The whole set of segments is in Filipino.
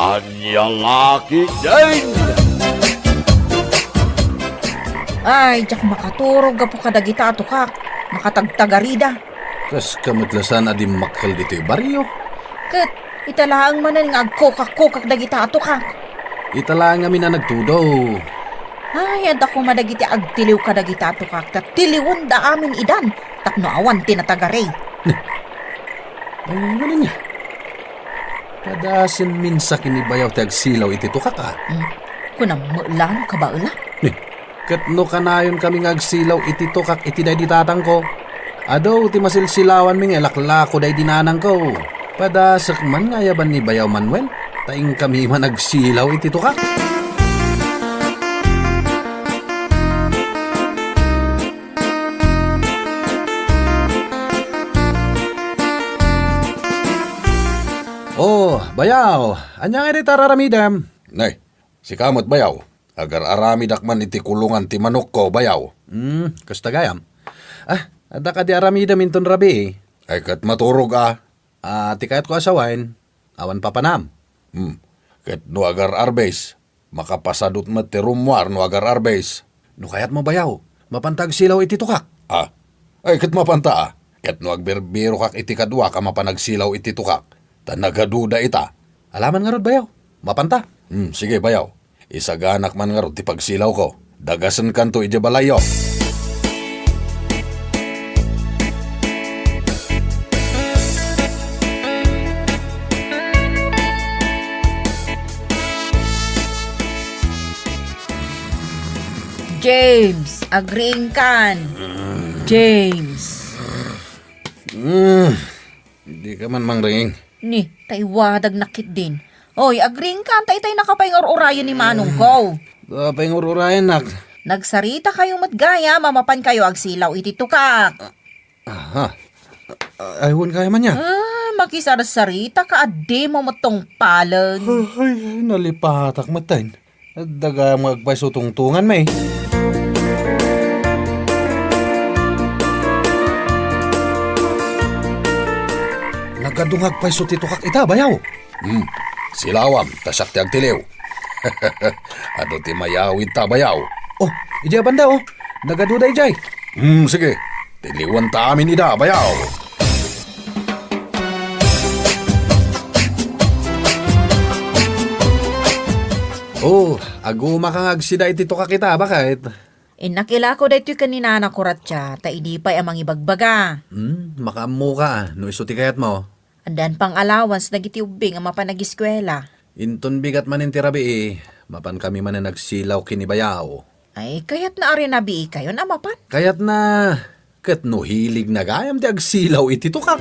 Anyang aki din! Ay, jak makaturog ka po kadagita ato kak. Makatagtagarida. Kas kamatlasan adim makal dito yung baryo. Kat, italaang manan nga agkokak-kokak dagita ato kak. Italaan kami na nagtudaw. Ay, ada ko madagiti agtiliw kadagita ato kak. Tatiliwan da amin idan. Tapno awan tinatagaray. Ay, ano niya? Kadasin minsa kinibayaw ti agsilaw iti tukak ah. Kunang mulan ka ba ula? Kat no kanayon kami agsilaw iti tukak iti day ditatang ko. Ado ti masilsilawan mi nga laklako day dinanang ko. Padasak man nga yaban ni Bayaw Manuel. Taing kami man agsilaw iti tukak. Oh, Bayaw, anyang eri tararamidam. Nay, si kamot Bayaw. Agar arami dakman iti kulungan ti manok ko, Bayaw. Kastagayam. Ada ka di aramidam inton rabi. Ay kat maturog ah. Tikayat ko asawain, awan papanam. Kat no agar arbes. Makapasadot mo ti rumwar no agar arbes. No kayat mo Bayaw, mapantag silaw iti tukak. Ay kat mapanta ah. Kat no agberbiro kak iti kadwa ka mapanagsilaw iti tukak. Ta nagaduda ita. Alaman nga rod Bayaw, mapanta. Sige Bayaw. Isaganak man nga rod ti pagsilaw ko. Dagasan kanto iti balayo. James, agreeing kan. James. Hindi ka man mangringing. Ni, taywadag nakit din. Oy, agreeing kan, tay nakapaing or-orayan ni Manong ko. Dapat yung ururayan nak. Nagsarita kayong matgaya, mamapan kayo agsilaw iti tukak. Ayun kaya man niya. Makisarasarita ka adi mo matong palan. Ay, nalipatak matain. Daga magpaisutungtungan may. Nagadungag paisut ito kak ita, Bayaw. Silawam, tasak ti agtiliw. Ado ti mayawid ta, Bayaw. Oh, ijay banda oh. Nagaduda ijay. Sige. Tiliwan ta amin ida, Bayaw. Oh, aguma kang agsida iti to kakita, bakit? Nakila ko dito kanina na kuratya, ta idi pa'y amang ibagbaga. Makamu ka, no isuti kayat mo. Andan pang allowance nagiti ubing ang mapanag-eskwela. Inton bigat man inti rabi mapan kami man na nagsilaw kini Bayaw. Ay, kayat na ari nabi kayo na mapan. Kayat na, kat no hilig na gayam ti agsilaw iti tukak.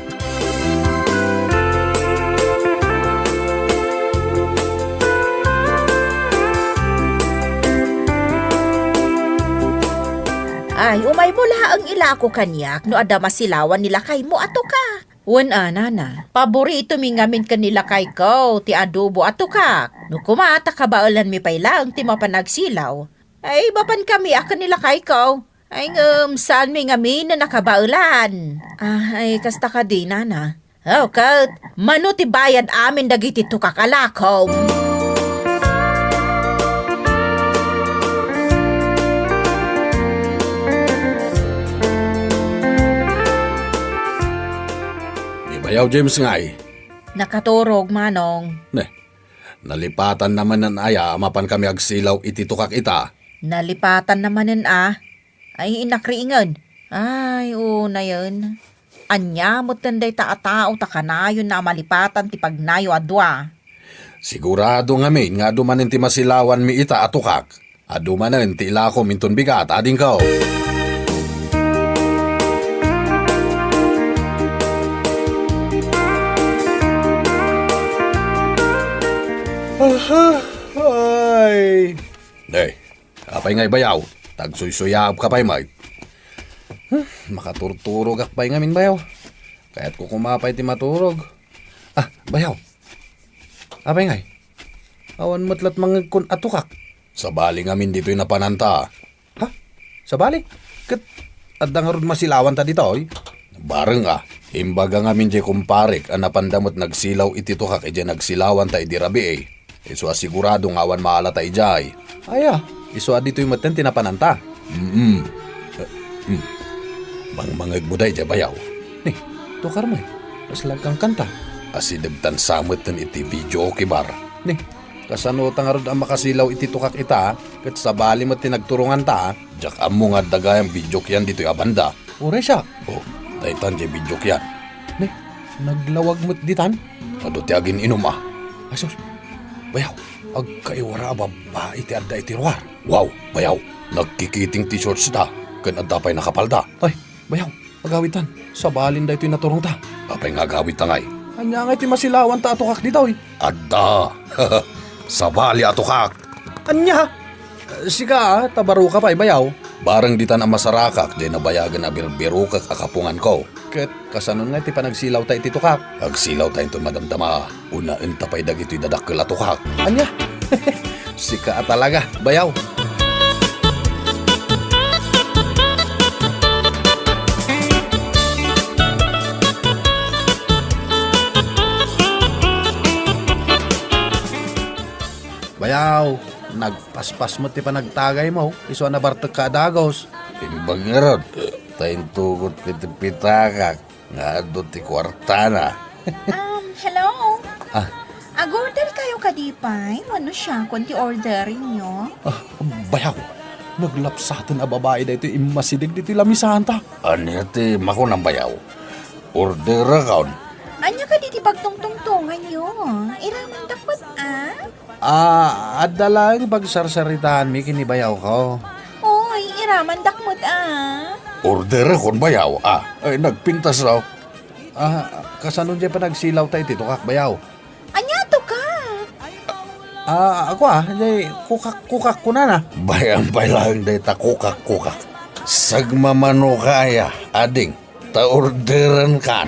Ay, umay mula ang ilako kanyak no ada masilawan nila kay mo ato ka. Wan nana, paborito mi ngamin kanila kay ko, ti adobo ato ka. No kumata kabaalan mi pailang ti mapanagsilaw. Ay, bapan kami akan nila kay ko. Ay, saan mi ngamin na nakabaulan? Ay, kasta ka di, nana. Oh, kat, mano ti bayad amin dagiti to kakalakom. Bayaw James ngay. Nakaturog, manong. Nalipatan naman ng aya, mapan kami agsilaw iti tukak ita. Nalipatan namanin Ay, inakriingan. Ay, na yun. Anya mo tanday taatao takanayon na malipatan ti pagnayo adwa. Sigurado ngamin nga dumanin ti masilawan mi ita atukak. Adumanin ti ilako minton bigat ading kao. Ay. Apay ngay Bayaw. Tagsuysuyab ka pa'y may. Makaturturog akpay ngamin Bayaw. Kaya't ko kumapay ti maturog. Bayaw. Apay ngay. Awan matlat mangagkon atukak. Sabali ngamin dito'y napananta. Sabali? Kat adda nga rod masilawan ta dito oy. Bareng imbaga ngamin di kumparik ang napandamot nagsilaw iti tukak iti nagsilawan ta idirabi Iso asigurado nga awan maalata ijay. Aya, iso dito yung maten tinapananta. Mangmangag mo day jay bayaw. Ni, tukar mo eh. Kaslag kang kanta. Asidagtan samot ng iti video kibar. Ni, kasano tangarod ang makasilaw iti tukak ita, kat sa bali mo tinagturungan ta, Jak amo nga dagayang video kiyan dito abanda. ure siya. Oh, daytan jay video kiyan. Ni, naglawag mo't ditan. Ado ti agin inom ah. Asos, bayaw, ag kaiwara baba iti adda iti ruwar. Wow, bayaw. Nagkikiting t-shirts ta. Kan adda pa'y nakapalda. Ay, bayaw, agawitan, sa balin da ito'y naturong ta. Apay nga gawit tangay. Anya nga iti masilawan ta atukak dito eh. Adda. Sa bali ato kak. Anya, sika tabaro ka pa bayaw. Barang ditan ang masarakak, di nabayagan na birbiro kak akapungan ko. Ket kasanon nga iti panagsilaw ta iti tukak. Agsilaw tayo ito madamdama. Unaan tapay dagito'y dadakkel ato kak. Anya, sika talaga, bayaw. Bayaw, nagpaspas mo ti panagtagay mo. Iso na bartek ka dagos. Imbangarod, tayong tugot kitipitakak. Nga doon ti kwartana. Hello? Ah, Agorder kayo kadipay? Ano siya kung ti-orderin nyo? bayaw, naglapsatan a babae da ito imasidig dito lamisahan ta. Ano ti mako ng bayaw? Order account. Anya ka di pagtungtungtungan nyo? Iramang dapat Adda lang pagsarsaritaan mi kini bayaw ko. Oy, iraman dakmod Order account bayaw ah. Ay nagpintas raw. Kasanon dyan pa nagsilaw tayo dito kak bayaw. Anya to ka? Ako jay kukak ko na. Bayang pa lang day ta kukak-kukak. Sagmamano kaya, ading, ta orderan kan.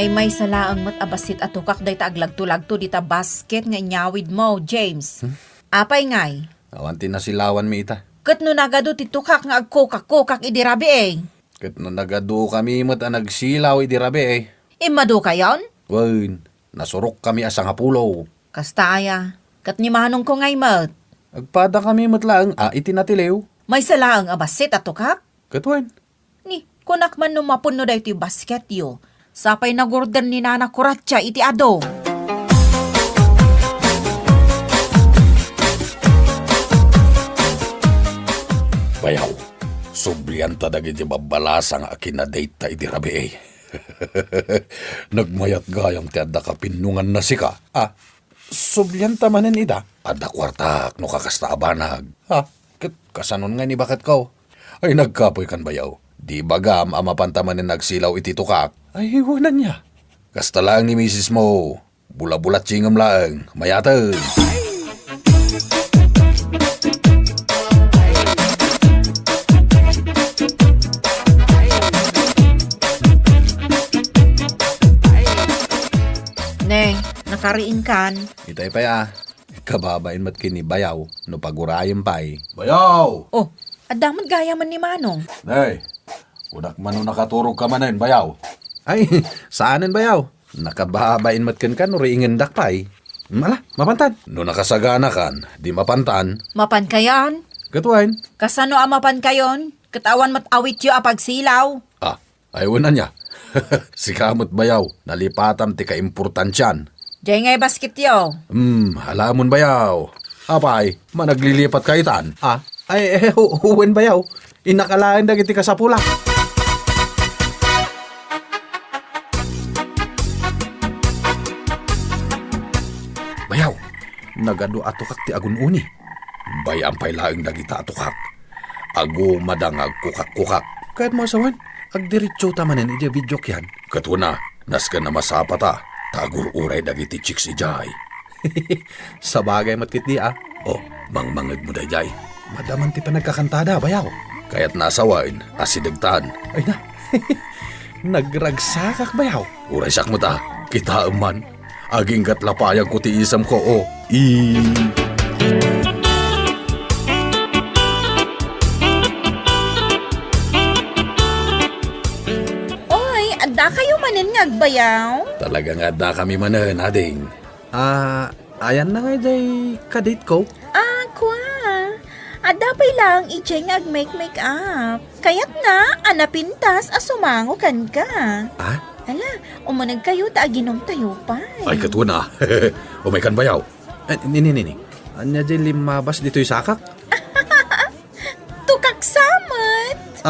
May salaang mat abasit atukak day ta aglagto-lagto dita basket nga inyawid mo, James. Apay ngay. Awanti na silawan mi ita. Kat no nagado ti tukak nga agkukak-kukak idirabi eh. Kat no nagado kami mat ang nagsilaw idirabi eh. Imado kayon? Wain, nasurok kami asang hapulo. Kastaya. Kat ni manong ko ngay mat. Agpada kami mat lang, itinatilew. May salaang abasit atukak? Katwan. Ni, kunak man numapun no day ti basket yo. Sapay nagorder ni Nana Kuratsa iti ado. Bayaw, sublian ta dagiti babalasang akin na date ta idirabi eh. Nagmayat gayam ti adda ka pinungan na sika. Sublyan tamanin ida. Adda kwartak no kakasta abanag. Kasanon nga ni bakat ko. Ay nagkapoy kan bayaw. Di bagam amapantaman nagsilaw iti tukak. Ay, iwanan niya. Kasta lang ni misis mo. Bula-bulat singam lang. Mayatag. Neng, nakariin kan. Itay pa ya. Kababain mat kini bayaw. No pagurayem pa'y. Bayaw! Oh, adamot gaya man ni Manong. Nay, unak man nakaturog ka manin, bayaw. Ay, saanin bayaw? Nakababain mat kan no riingin dakpay. Mala, mapantan. No nakasagana kan, di mapantan. Mapan kayon? Katwain. Kasano amapan kayon? Katawan mat awit yo apag silaw. Ayaw na niya. Si kamot bayaw, nalipatam ti kaimportansyan. Diyan ngay basket yo. Halamon bayaw. Apay, managlilipat kaitan. Huwen bayaw. Inakalaan dagiti kasapula. Bayaw, nagado atukak ti agun uni. Bayam pay laing dagita atukak. Ago madangag kukak-kukak. Kahit masawan, agdiritso tamanin ija video kyan. Katuna, naskan na masapata. Tagur uray dagiti chicks ijay. Sa bagay matkit di Oh, mangmangag mo dayjay. Madaman ti pa nagkakantada, bayaw. Kaya't nasawain, asidagtan. Ay na, nagragsakak bayaw. Uray sak mo ta, kita man. Aging katlapayag ko ti isam ko, manin nga agbayaw? Talagang adda kami manan, ading. Ayan na nga day kadate ko. Kwa. Adapay lang ijay nga ag-make up. Kaya't nga, anapintas asumango kan ka. Ah? Ala, umunag kayo ta aginom tayo pa. Ay, katwa na. Umay kan bayaw. Nini. Anya day limabas dito yung sakak? Tukak samat.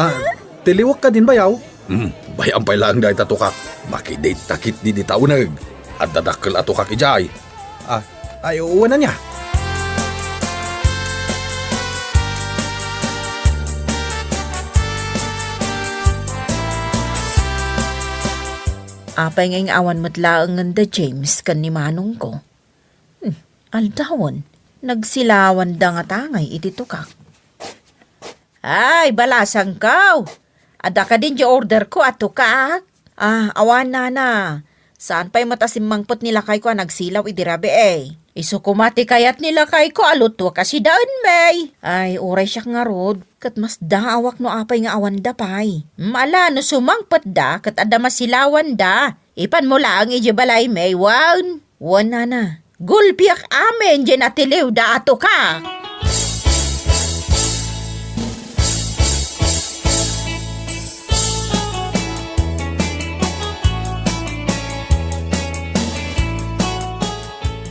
Tiliwak ka din bayaw? Bayang pa lang dahil tatukak. Makidate takit di taunag. At dadakkel atukak ijay. Ay, uwan na niya. Apay ngayong awan mo't laang nganda James kan ni manong ko. Aldawon, nagsilawan da nga tangay iti tukak. Ay, balasang kaw. Ada ka din di order ko at tukak. Awan na. Saan pa'y matasimmangpot nila kay ko nagsilaw idirabe eh. Isukumati kayat nila kay ko alutwa kasi daan may. Ay, uray siya nga rod. Kat mas daawak no apay nga awan da pay. Mala no sumangpot da kat ada masilawan da. Ipan mo lang ijibalay may wan. Wan na. Gulpiak amen dyan atiliw da ato ka.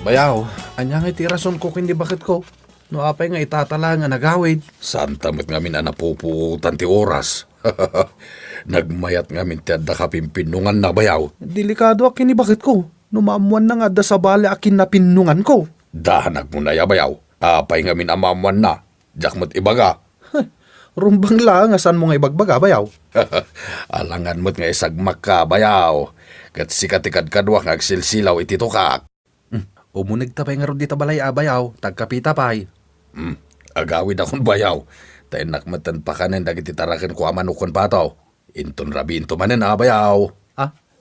Bayaw, anya nga iti rason ko kundi bakit ko. No apay nga itatala nga nagawid. Santa met ngamin napuputan ti oras. Nagmayat ngamin ti adda kapimpinungan na bayaw. Delikado akini bakit ko. Numamuan na nga da sa bali akin na pinungan ko. Dahanag mo na ya bayaw. Apay ngamin amamuan na. Diyak mo't ibaga. Rumbang lang nga saan mo nga ibagbaga bayaw. Alangan mo't nga isagmak ka bayaw. Kat sikatikad kadwak ngagsilsilaw iti tukak. Umunig tapay nga ron dita balay bayaw. Tagkapita pay. Agawid akong bayaw. Tayo nakmatan pa kanan dagiti tarakan ko amanukon pataw. Inton rabi into manen bayaw.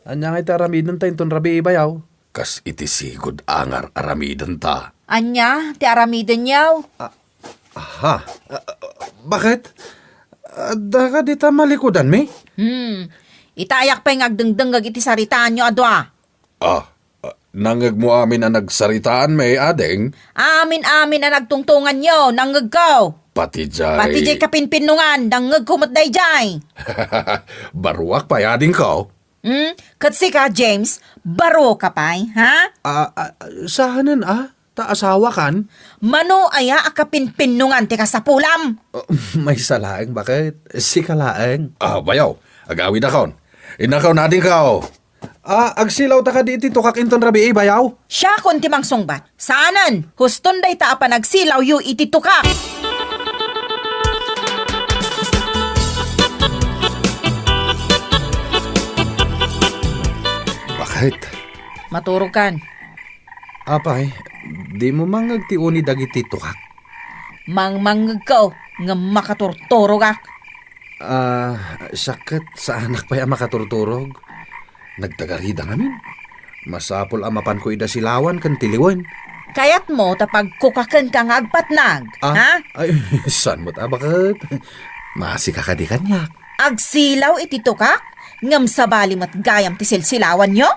Anya nga iti aramidon tayo ton rabi bayaw. Kas iti sigod angar aramidan ta. Anya, ti aramiden yaw. Bakit? Da ka dita malikudan mi? Itayak pa'y ngagdengdengag iti saritaan nyo adwa. Nangag mo amin na nagsaritaan may adeng. Amin na nagtungtungan nyo, nangag ko. Pati jay. Pati jay kapinpinungan, nangag kumot day jay. Baruak pa yading ko. Katsi ka, James, baro ka pa'y, ha? Sahanan taasawa kan? Mano aya akapinpinungan ti ka sa pulam. May salaeng bakit? Si kalaeng. Bayaw, agawid akon. Inakaw natin ka. Agsilaw ta ka di iti tukak inton rabi bayaw. Siya kon ti mangsungbat. Saanan? Huston day ta pa nagsilaw yu iti tukak. Bakit? Maturukan. Apay, di mo mangagtiuni dagiti tukak. Mangmangag ka nga makaturturog ak. Sakit sa anak pa'y makaturturog. Nagtagarida ngamin. Masapol amapan ko ida silawan kan tiliwan. Kayat mo tapag kukakan kang agpatnag, ha? Ay, saan mo't bakit? Masi ka di kanyak. Agsilaw iti tukak? Ngam sa bali mat gayam ti silsilawan nyo?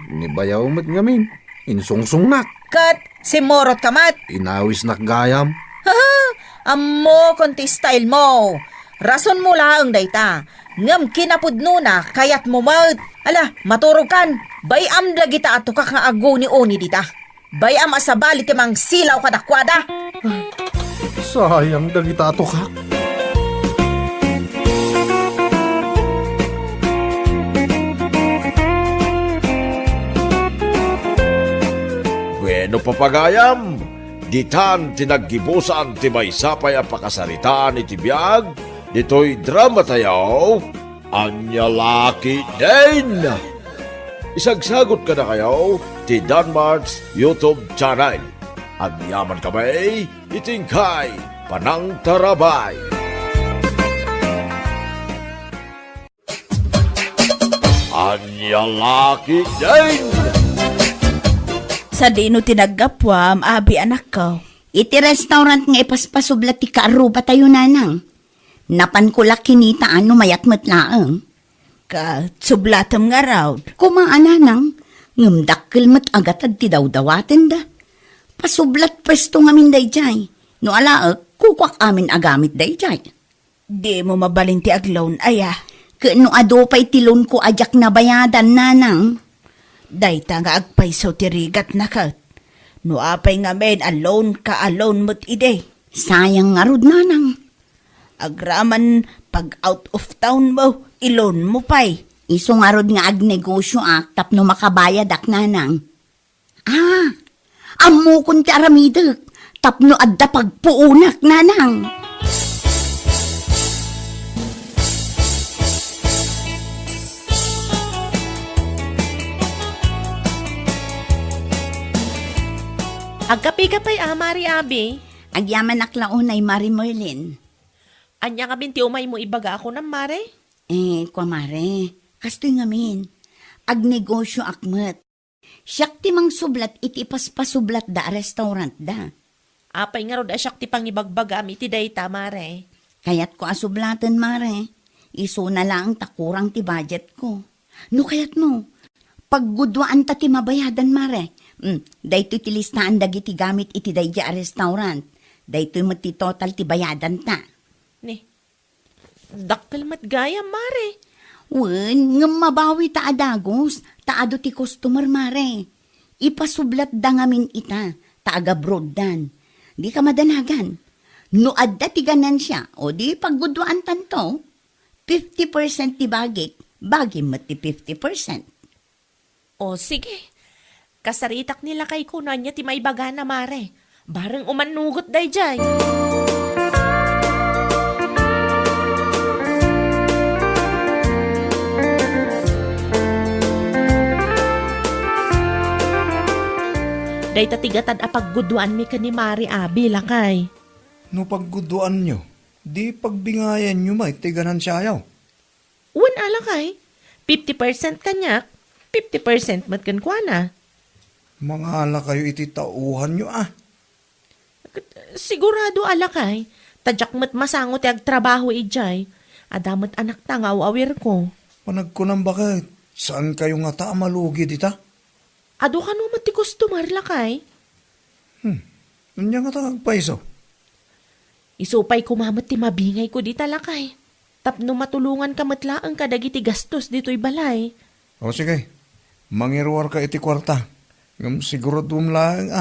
Ni bayaw mo't ngamin. Insungsung nak. Kat, si Morot kamat. Inawis nak gayam. Ammo konti style mo. Rason mo lang dayta. Ngam kinapudno na kayat mo mat. Ala, maturog kan. Bayam dagita ato ka nga aguni-uni dita. Bayam asabali timang silaw kadakwada. Sayang dagita ato ka. Bueno papagayam, ditan tinaggibusan ti may sapay ang pakasaritaan iti biyag, dito'y drama tayo, Anya Laki din! Isagsagot ka na kayo, ti Danmarks YouTube channel. Agyaman kami, itingkay, Panang Tarabay. Anya Laki din! Sa dino tinagapwam, abi anak ko. Iti restaurant nga ipaspasubla ti kaaruba tayo nanang. Napan ko la kinita ano mayat matlaang. Sublatam nga raw. Kumaana nang, ngumdakkel mat agatad ti dawdawaten da. Pasublat pwesto ngamin dayjay. No alaak, kukwak amin agamit dayjay. Di mo mabalin ti agloan, aya. Kano ado pa'y tilon ko ajak na bayadan nanang. Dayta nga agpayso ti rigat na kat. No apay nga men, alone ka alone mo't ide. Sayang nga rod nanang. Agraman pag out of town mo, ilon mo pa'y. Iso nga rod nga agnegosyo tapno makabayad ak nanang. Amo kun ti aramidek, tapno adda pagpuunak nanang. Agkapi-kapay Mari Abi. Agyaman aklaunay Mari Merlin. Anya nga binti umay mo ibaga ako ng Mare? Kwa mare, kastoy ngamin. Agnegosyo akmet. Siyak ti mang sublat iti paspasublat da restaurant da. Apay nga rod asyak ti pangibagbaga mi ti dayta Mare. Kayat ko asublatan mare. Iso na lang takurang ti budget ko. No kayat mo, paggudwaan ta ti mabayadan mare. Dayto ti listahan dagiti gamit iti dayja a restaurant. Dayto mo ti total ti bayadan ta. Ni, dakkel mat gaya Mare. Wen, ngam mabawi ta adagos, taado ti customer mare. Ipasublat da ngamin ita, taaga broaddan. Di ka madanagan. No adda ti ganansya, o di paggudwaan tanto, 50% ti bagik, bagi mo ti 50%. O sige, kasaritak nila kay kunan niya ti maibaga na Mare. Bareng umanugot dayjay. Dayta tigatad apagguduan mi ka ni Mari Abi lakay. No pagguduan nyo, di pagbingayan nyo may tiganan siyayaw. Uwan alakay, 50% kanyak, 50% matkan kwa na. Mga ala kayo iti tauhan nyo Sigurado alakay, tadyak mat masangot ag trabaho ijay. Adamat anak tangaw awir ko. Panag ko nang bakit, saan kayo nga ta malugi dita? Ado ka no mati customer lakay. Nanya nga ta paiso. Isupay kumamat ti mabingay ko di talakay. Tapno matulungan ka matlaang kadagiti gastos dito'y balay. O sige, mangirwar ka iti kwarta. Ngam sigurado lang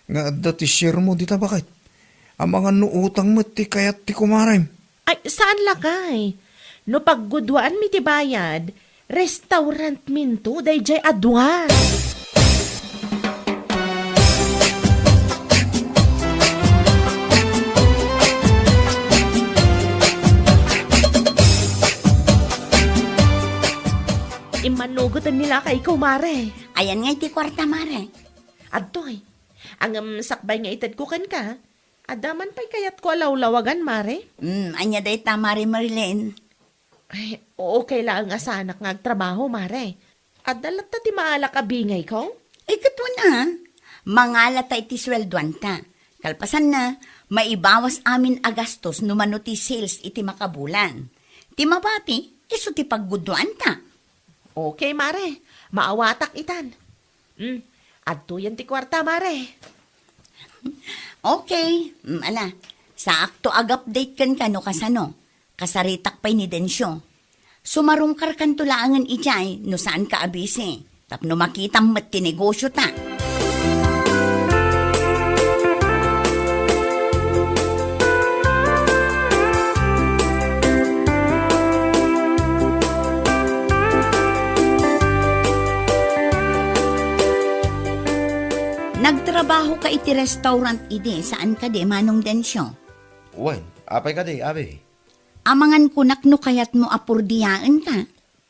nga adda ti share mo dita bakit? Ang mga nuutang mo ti kayat ti kumarim. Ay, saan lakay? No paggudwaan mi ti bayad, restaurant minto, dayjay adwan. Imanugutan nila kay ikaw, Mare. Ayan nga iti kwarta mare. Adtoy, ang sakbay nga itad ko kan ka, adaman pa'y kayat ko alawlawagan, Mare. Anya day ta Mari Merlin. Ay, okay lang nga sanak nga agtrabaho, Mare. Adalat ta ti maalak abingay ko? Ikat mo na. Mangala ta iti sweldoan ta. Kalpasan na, maibawas amin agastos no mano ti sales iti makabulan. Ti mabati, iso ti pagguduan ta. Okay, Mare. Maawatak itan. Adto yan ti kwarta, Mare. Okay, ala. Sa akto ag-update kan kano kasano. Kasaritak pa'y ni Densyo. Sumarungkar kan tulaangan ijay no saan ka abisi. Tapno makita mat ti negosyo ta. Nagtrabaho ka iti restaurant ide, saan ka de, Manong Densyo? Wen, apay ka di, abi. Amangan kunak no kayat mo apurdiyaan ka.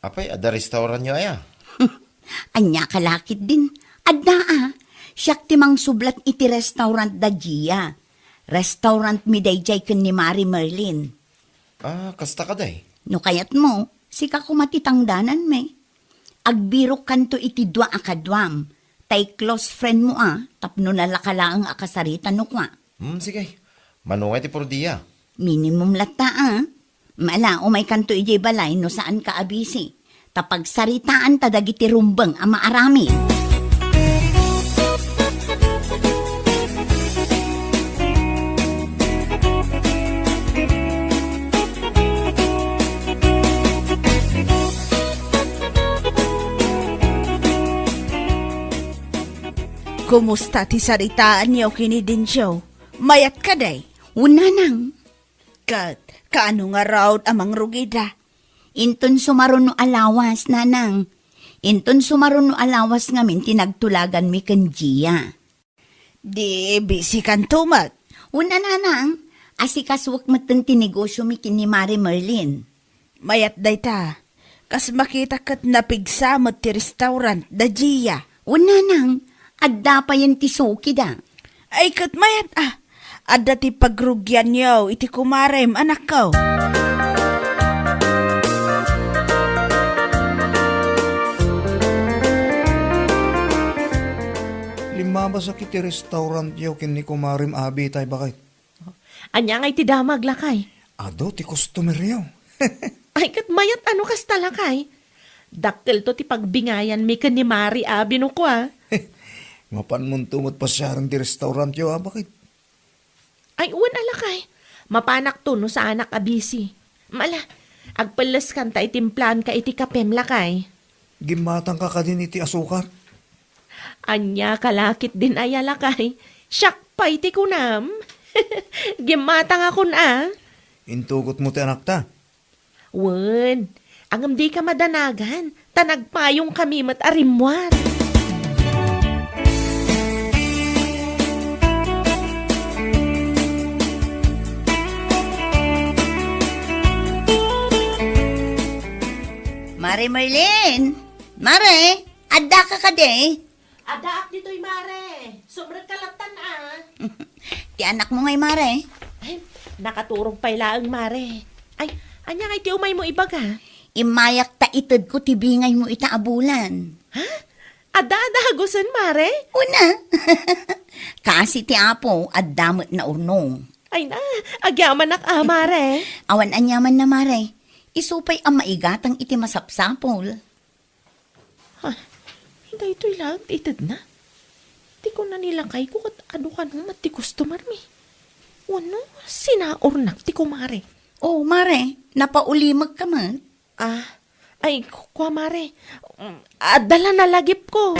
Apay, ada restaurant nyo aya. Anya kalakit din. Adda siyak timang sublat iti restaurant da Gia. Restaurant mi dayjay ken ni Mari Merlin. Kasta ka day. No kayat mo, sika ko matitangdanan me. Agbiro kanto iti dua akadwam. Tay close friend mo tapno nalakalaang akasarita no kwa. Sige. Manungay ti pordiya. Minimum lata Mala, umay kanto ijay balay no saan ka abisi. Tapag saritaan ta dagiti rumbeng ang maarami. Kumusta ti saritaan niyo kini Dinsyo? Mayat ka day? Una nang, Kaano nga raw amang rugida? inton sumaron no alawas, nanang. Inton sumaron no alawas ngamin tinagtulagan mi kanjiya. Di busy kan tumat. Una nanang, asikaswak mateng tinegosyo mi kini Mari Merlin. Mayat day ta. Kas makita kat napigsa mo ti restaurant da Gia. Una nang, adda pa yan ti suki da. Ay kat mayat Adda ti pagrugyan niyo iti kumarem anak ko. Lima ba sa kiti restaurant yaw kini kumarim abi tay bakit? Anya nga iti damag lakay. Ado ti customer yaw. Ay kat mayat ano kas talakay. Dakkel to ti pagbingayan mi ken ni Mari abi no ko Mapan mong tumot pa siyarang ti restaurant yaw bakit? Ay uwan alakay. Mapanak to no sa anak abisi. Mala, agpalas kanta itimplan ka iti kapem lakay. Gimatang ka ka din iti asukar. Anya kalakit din ay alakay. Siyak pa iti kunam. Gimatang ako na. Intugot mo ti anak ta. Wen, angam di ka madanagan. Tanagpayong kami mat arimwan. Mari Merlin! Mare! Adda ka ka de! Adaak dito'y Mare. Sobrang kalatan Ti anak mo ngay Mare. Ay, nakaturong pailaang Mare. Ay, anya nga iti umay mo ibaga. Imayak ta ited ko ti bingay mo itaabulan. Ha? Ada gusan Mare? Una! Kasi ti apo, addamot na urnong. Ay na, agyaman Mare. Awan anyaman na Mare. Isupay ang maigatang iti masapsapol. Hindi ito'y lang, itad na. Di ko na nilakay ko kat ano ka nang mati customer mi. Wano, sinaornak ti ko Mare. Oh, Mare, napaulimag ka man. Ay, kwa Mare. Dala na lagip ko.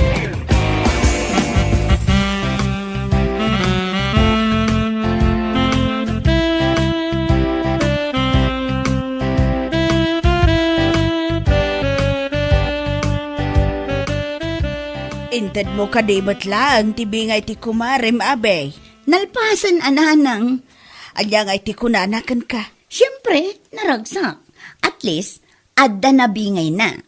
Intad mo kadibot lang, tibingay ti kumarem abe. Nalpasan ananang. Anya nga iti kunanakan ka. Siyempre, naragsak. At least, adda na bingay na.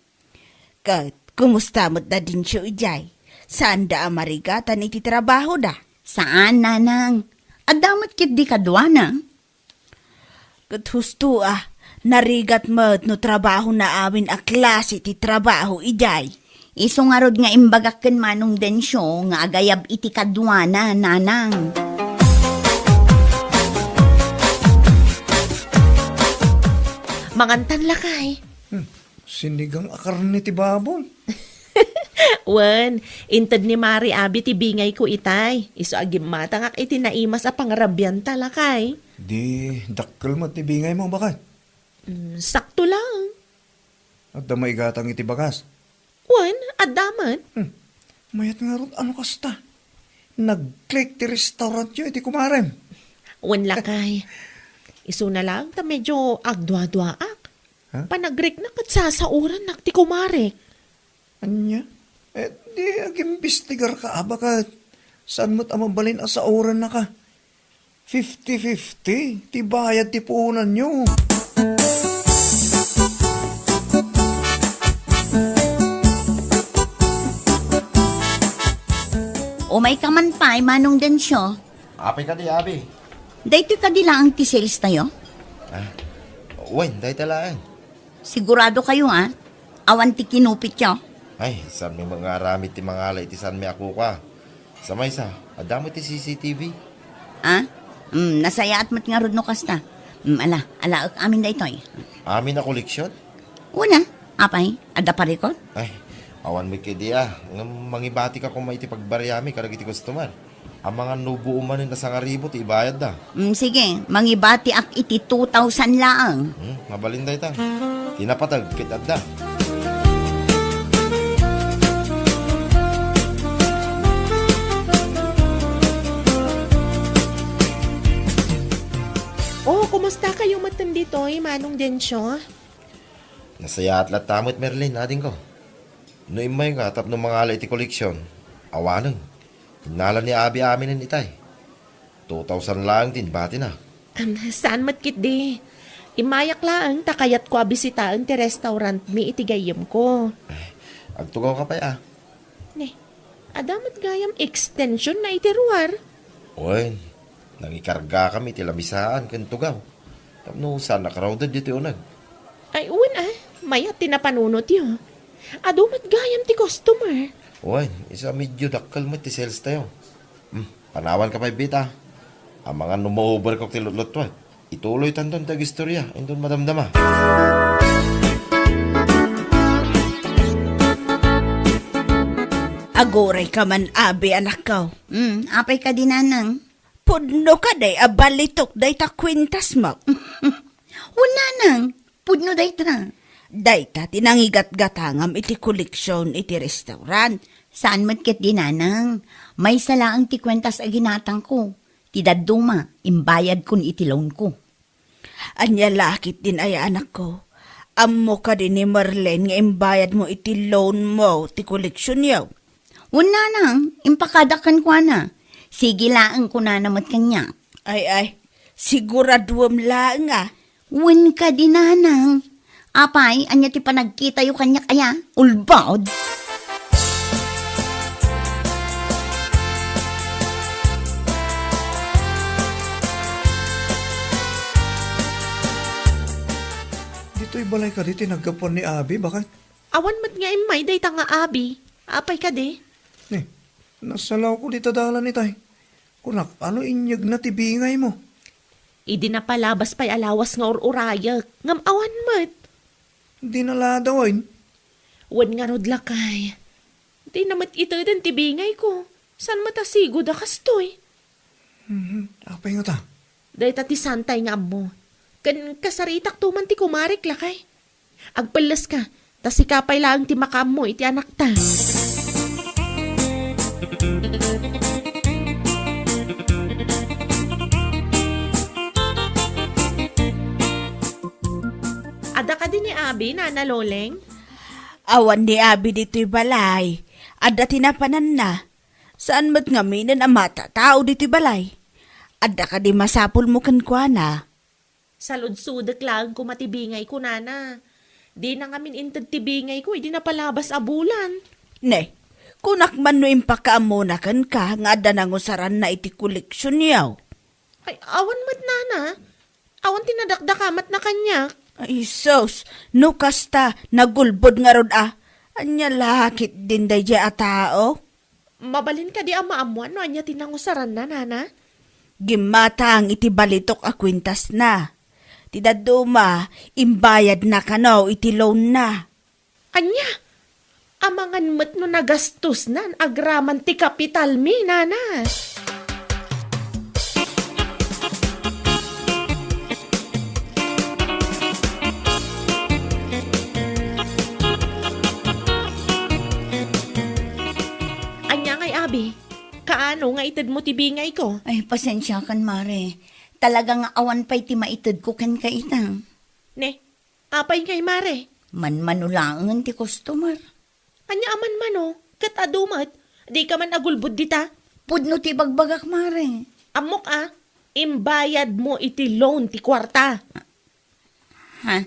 Kumusta mo't na din siya ijay? Saan da amarigatan iti trabaho da? Saan, nanang? Adamot kit di kadwana. Kat husto narigat mo't no trabaho na awin a klase ti trabaho ijay. Isungarod nga imbagakken manong densyo nga agayab iti kadwana, nanang. Mangantan lakay. Sinigang akarni ti baboy. Wen, intad ni Mari abi ti bingay ko itay. Iso agim matangak iti naimas a pangarabyan talakay. Di dakkel mo ti bingay mo bakit? Sakto lang. At damay gatang iti bagas. Wen, adaman. Mayat nga ron, ano kasta? Nag-click ti restaurant yun, iti kumarem. Wen lakay. Iso na lang ta medyo agdwa-dwaak. Ha? Panagrek na kat sasauran nak ti kumarek. Anya? Di agimbestigar ka, baka saan mo't amabalin sa oran na ka? 50-50, ti bayad ti puunan nyo. Umay ka man pa, manong densyo. Apay ka di, abi. Dahito ka dila ang ti sales tayo? Wen, dahi talaan. Sigurado kayo awan ti kinupit yo. Ay, saan may mga ramit ti mga alay, ti saan may ako ka. Sa may sa, adamo ti CCTV. Nasaya at matngarod no kasta. Alaak amin da itoy. Amin na koleksyon? Una, Apay, ada pa rikon? Ay, awan mo kay diya. Mangibati ka kung maiti pagbaryami kadag iti customer. Ang mga nubo umanin na sa ngaribo, ti ibayad da. Sige, mangibati ak iti 2,000 laang. Mabalinday ta. Tinapatag, kitad da. Oh, kumusta kayo matan dito, Manong Densyo? Nasaya atlat tamot Merlin, ading ko. No imay nga, tap ng mga alay ti koleksyon. Awanan. Hinala ni Abi aminin itay. 2,000 lang din, bati na. Saan matkit di? Imayak lang, takayat ko abisitaan ti restaurant mi itigayam ko. Agtugaw ka pa ya. Ne, adamat gayam extension na itiruar. Uy, nangikarga kami ti lamisaan kan tugaw. Tapno sana crowded dito unag. Ay, uwan mayat tinapanunot yun. Adumat gayam ti customer. Uy, isa medyo dakal mo ti sales tayo. Panawan ka pa bita. Ang mga numover ko ti lutlutwat. Ituloy tanton tag istorya. Indon madamdama. Agoray ka man, Abi, anak ko. Apay ka dinanang. Pudno ka day, abalitok day ta kwintas mo. Wala nang, pudno day tra. Day ta, tinangigat-gatangam iti koleksyon iti restaurant. Saan matkit dinanang? May salaang ti kwentas a ginatang ko. Ti daduma, imbayad kun iti loan ko. Anya lakit din ay anak ko. Ammo ka din ni Marlene nga imbayad mo iti loan mo ti koleksyon yaw. Wala nang, impakadakan ko na. Sige laang ko na namat kanya. Ay, siguraduam lang Wen ka dinanang. Apay, anya ti panagkita yu kanya kaya? Ulbod. Dito'y balay ka dito, naggapon ni Abi, bakit? Awan mat nga imay day ta nga Abi. Apay ka di? Nasalaw ko dito dalan ni tay. Kunak, ano inyag na tibingay mo? Idi na palabas pa'y alawas nga ururayak. Ngam awan mat. Di naladawain. Wan nga rod lakay. Di na mat ito din tibingay ko. San matasigo da kastoy? Apay nga ta. Day ti santay nga mo. Kan kasaritak tuman ti kumarik lakay. Agpalas ka. Tas ikapay lang ti makam mo iti anak ta. Ada ka din ni Abi, Nana Loleng? Awan ni Abi dito'y balay. Ada tinapanan na. Saan mat nga minan ang mata tao dito'y balay? Ada ka di masapul mo kankwana. Salud-sudak lang ko matibingay ko, Nana. Di na ngamin intad tibingay ko, hindi na palabas abulan. Ne, kunak man no impakaamunakan ka nga ada nangusaran na iti koleksyon yaw. Ay, awan mat, Nana. Awan tinadakdakamat na kanya. Ay, sos, no kasta, nagulbod nga rod Anya lakit din day a tao. Mabalin ka di amaamuan, no? Anya tinangusaran na, Nana. Gimatang iti balitok a kwintas na. Tidaduma, imbayad na kanaw iti loan na. Anya, amangan mat no nagastos nan, agraman ti kapital mi, Nana. Anya ngay, Abi, kaano nga itad mo tibingay ko? Ay, pasensya kan, Mare. Talagang awan pa'y ti maitid ko kan kaitang. Ne, apay kay Mare. Manmanulangan ti customer. Anya aman mano, kat adumat, di ka man agulbud dita. Pudno ti bagbagak, Mare. Amok imbayad mo iti loan ti kwarta. Ha?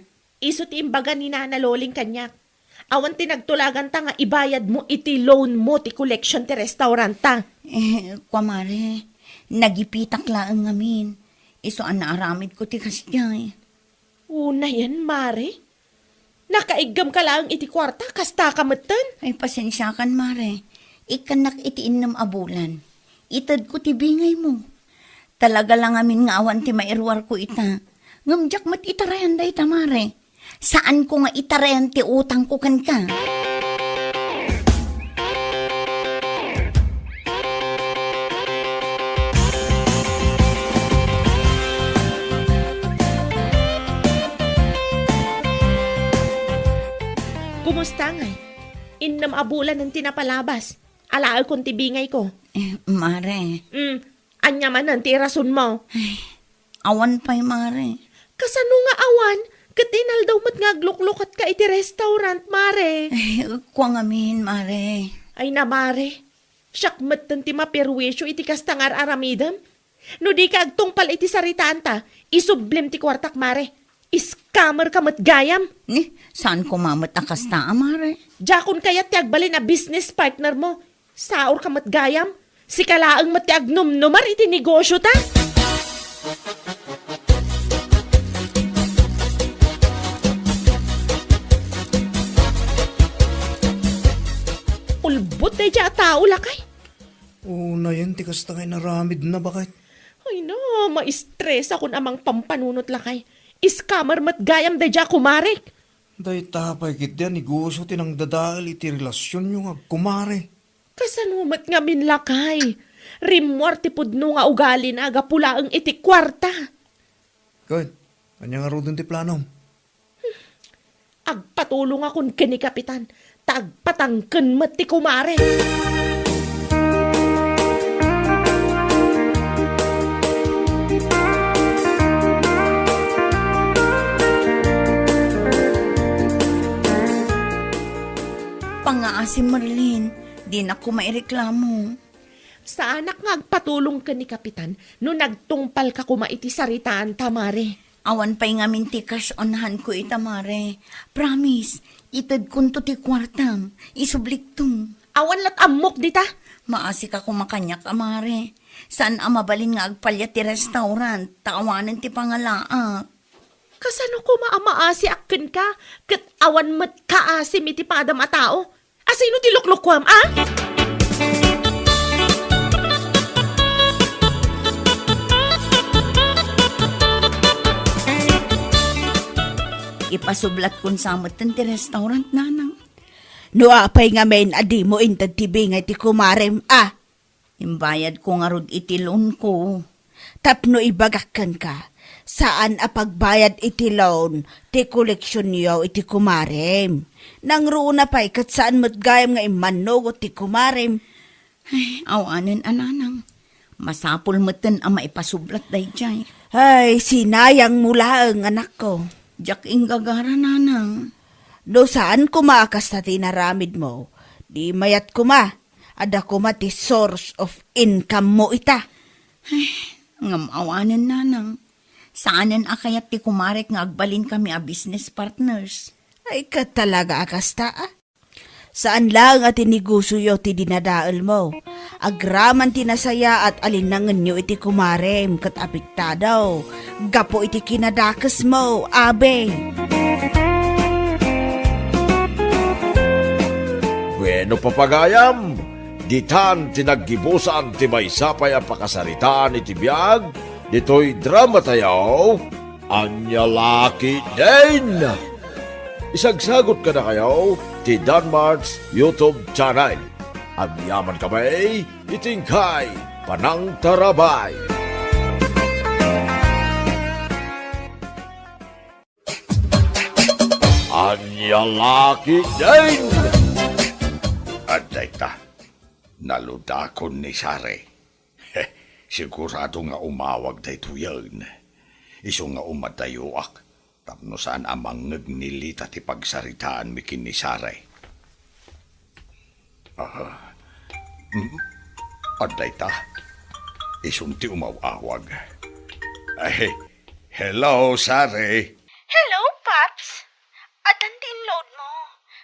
Iso ti imbaga ni Nana Loling kanyak. Awan tinagtulagan ta nga ibayad mo iti loan mo ti collection ti restaurant ta. Kwa, Mare. Nagipitak laang ngamin. Iso ang naaramid ko ti kasyay. Una yan, Mare. Nakaigam ka lang iti kwarta, kasta ka matan. Ay, pasensya kan, Mare. Ikanak iti innam abulan. Itad ko ti bingay mo. Talaga lang amin nga awan ti mairwar ko ita. Ngamjak mat itarayan da ita, Mare. Saan ko nga itarayan ti utang ko kan ka? Kumusta ngay? Innam abulan ng tinapalabas. Alaal kong tibingay ko. Mare, Anya man ang tirason mo. awan pa'y mare. Kasano nga awan? Katinal daw mat nga gluklukat ka iti restaurant, mare. Kwa ngamin, mare. Ay na, mare. Siyak mat ti maperwisyo iti kastangar aramidam. No di ka agtungpal iti saritaan ta, isublim ti kwartak, mare. Scammer ka mat gayam. Ni, saan ko mamatakas ta, mare? Jakon kaya ti agbalin na business partner mo. Saor ka mat gayam. Si kalaang mat ti agnumnumar iti negosyo ta. Ulbot na dya tao lakay. Na yan, tikas ta kay naramid na bakit? Ay na, ma-stress akong amang pampanunot lakay. Scammer mat gayam da dya kumarek. Day tapay kit yan, negosyo tinang dadaal iti relasyon yung agkumare. Kasanumat nga minlakay. Rimwar ti pudno nga ugali na agapula ang iti kwarta. Good. Kanya nga rodon ti planom. Agpatulong akong kini kapitan. Tagpatangken mat ti kumare. Pangaasi Marlene, di na ko maireklamo. Sa anak nga agpatulong ka ni kapitan no nagtungpal ka kuma iti saritaan tamare. Awan pa'y nga minti cash onahan ko itamare. Promise, itad kunto ti kwartam, isublik tung. Awan lat amok dita. Maasi ka kumakanyak, amare. Saan amabalin nga agpalya ti restaurant, taawanan ti pangalaak. Kasano ko maamaasi akken ka? Kat awan mat kaasim iti padam a tao. Asino ti luklukwam, ah? Ipasublat kun samot ti restaurant nanang. No apay nga men adi mo intad tibingay ti kumarem, ah. Imbayad ko nga rod iti loan ko. Tapno ibagakan ka. Saan apagbayad iti loan, ti koleksyon niyo iti kumarem. Nang runa pa'y kat saan mo't gayam nga imanog o ti kumarem. Ay, awanan ananang. Masapul meten ang maipasublat day jay. Ay, sinayang mula ang anak ko. Jak inggagara nanang. Do saan kumakas na tinaramid mo? Di mayat kuma. Ada kuma ti source of income mo ita. Ngam awanan nanang. Saanan akayat ti kumarek nga agbalin kami a business partners. Ay ka talaga akasta ah. Saan lang at iniguso yo ti dinadaal mo? Agraman ti nasaya at alinangan nyo iti kumarem kat apiktadaw. Gapo iti kinadakas mo, abe. Bueno papagayam, ditan tinaggibusan ti may sapay ang pakasaritaan iti biyag, dito'y drama tayo, anya laki din. Isagsagot ka na kayo, ti Danmarks YouTube channel. Ang yaman kamay, itingkay, panang tarabay. Anya laki din. Aday ta, naludakon ni Sare. Sigurado nga umawag day tuyan. Iso nga umadayuak, tapno saan amang ngagnilita ti pagsaritaan mi kin ni Sare. Aday ta, isong ti umawawag. Ay, hello, Sare. Hello, Paps. Adan din load mo.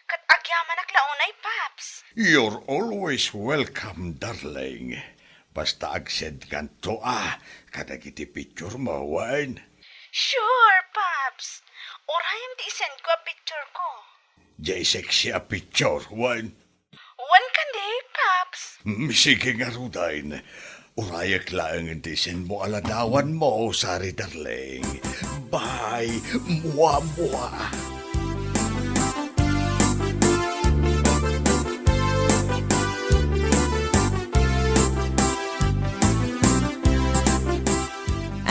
Kat agyaman aglaunay, Paps. You're always welcome, darling. Basta agsend kanto kadagiti picture mo, wan. Sure, Paps. Orayam di send ko a picture ko. Jay sexy a picture, wan. Wan ka di, Paps. Sige nga rudain. Urayak lang ti send mo aladawan mo, Sari darling. Bye, mua.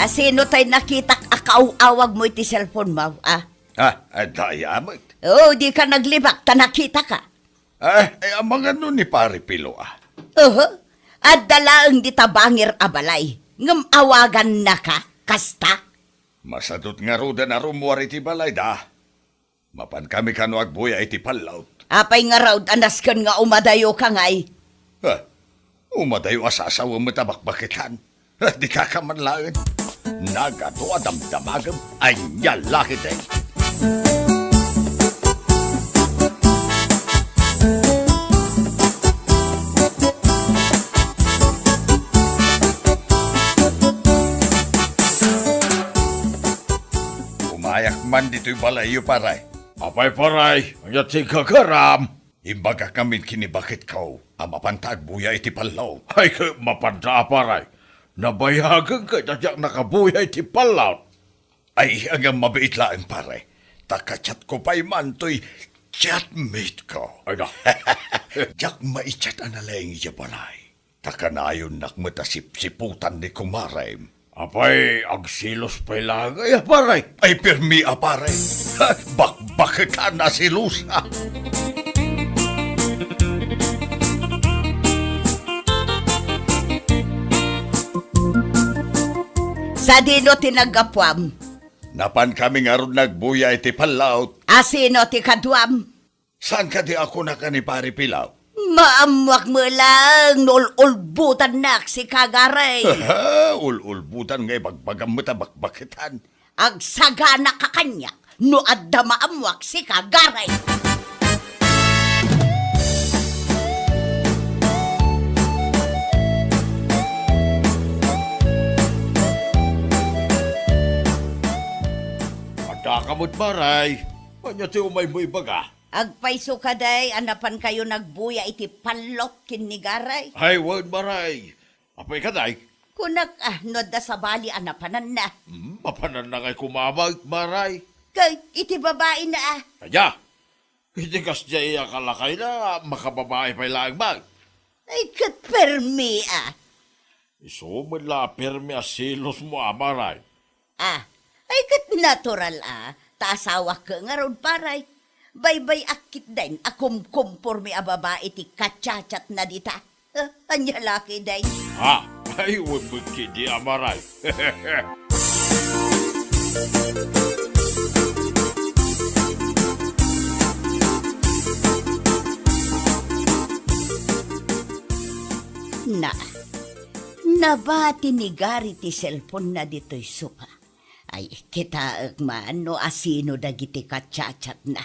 Sino tayo nakitak akaw-awag mo iti cellphone mo? Dayamat. Di ka naglibak, ta nakita ka. Ang mga nun ni Pari Pilo At dalaang di tabangir abalay. Ngam awagan na ka, kasta. Masadot nga ruda na rumuwar iti balay da. Mapan kami kanuag buya iti palaut. Apay nga raw, anas kan nga umadayo ka ngay. Umadayo asasawa mo tabakbakitan. Di ka kamanlaan. Nagato adamdamagam ay nyalaki te. Umayak man dito'y balayo paray. Apay paray, anyat si kagaram. Imbaga kami kinibakit kau. Amapantag buya iti palaw. Ay, mapanta paray. Nabayagan ka dadyak nakabuhay ti palaut. Ay, hanggang mabait lang pare. Takachat ko pa'y man to'y chatmate ko. Ay na. Jak maichat analayang iya balay. Takanayon nakmatasip-siputan ni kumarem. Apay, agsilos pa'y lagay paray. Ay, pirmi apare. Bakbakitan na si Lusa. Sa dino tinagapwam. Napan kami nga ron nagbuya iti palaut. Sino ti kadwam? Saan ka di ako naka ni Pari Pilaw? Maamwak mo lang, nululbutan nak si kagaray. Ulbutan ngay bagbagam mo tabakbakitan. Agsagana ka kanyak, no adda maamwak si kagaray. Kakamot paray. Anyat si umay mo ibaga. Agpaiso ka day, anapan kayo nagbuya iti palot kinigaray. Ay, wag maray. Apay ka day. Kunak no da sa bali anapanan na. Mapanan na kay kumamag maray. Kay iti babae na Kaya, hindi kas diya kalakay na makababae pa'y lagbag. Ay katpermi Iso man la permi asilos mo amaray. Ay kat natural Tasawa ka nga ron paray. Baybay akit din akumkumpor mi babae ti katsachat na dita. Anya laki day. Ay, wag magkidi amaray. Nabati ni Gary ti cellphone na dito'y suka. Ay, kita man no asino dagiti katsachat na.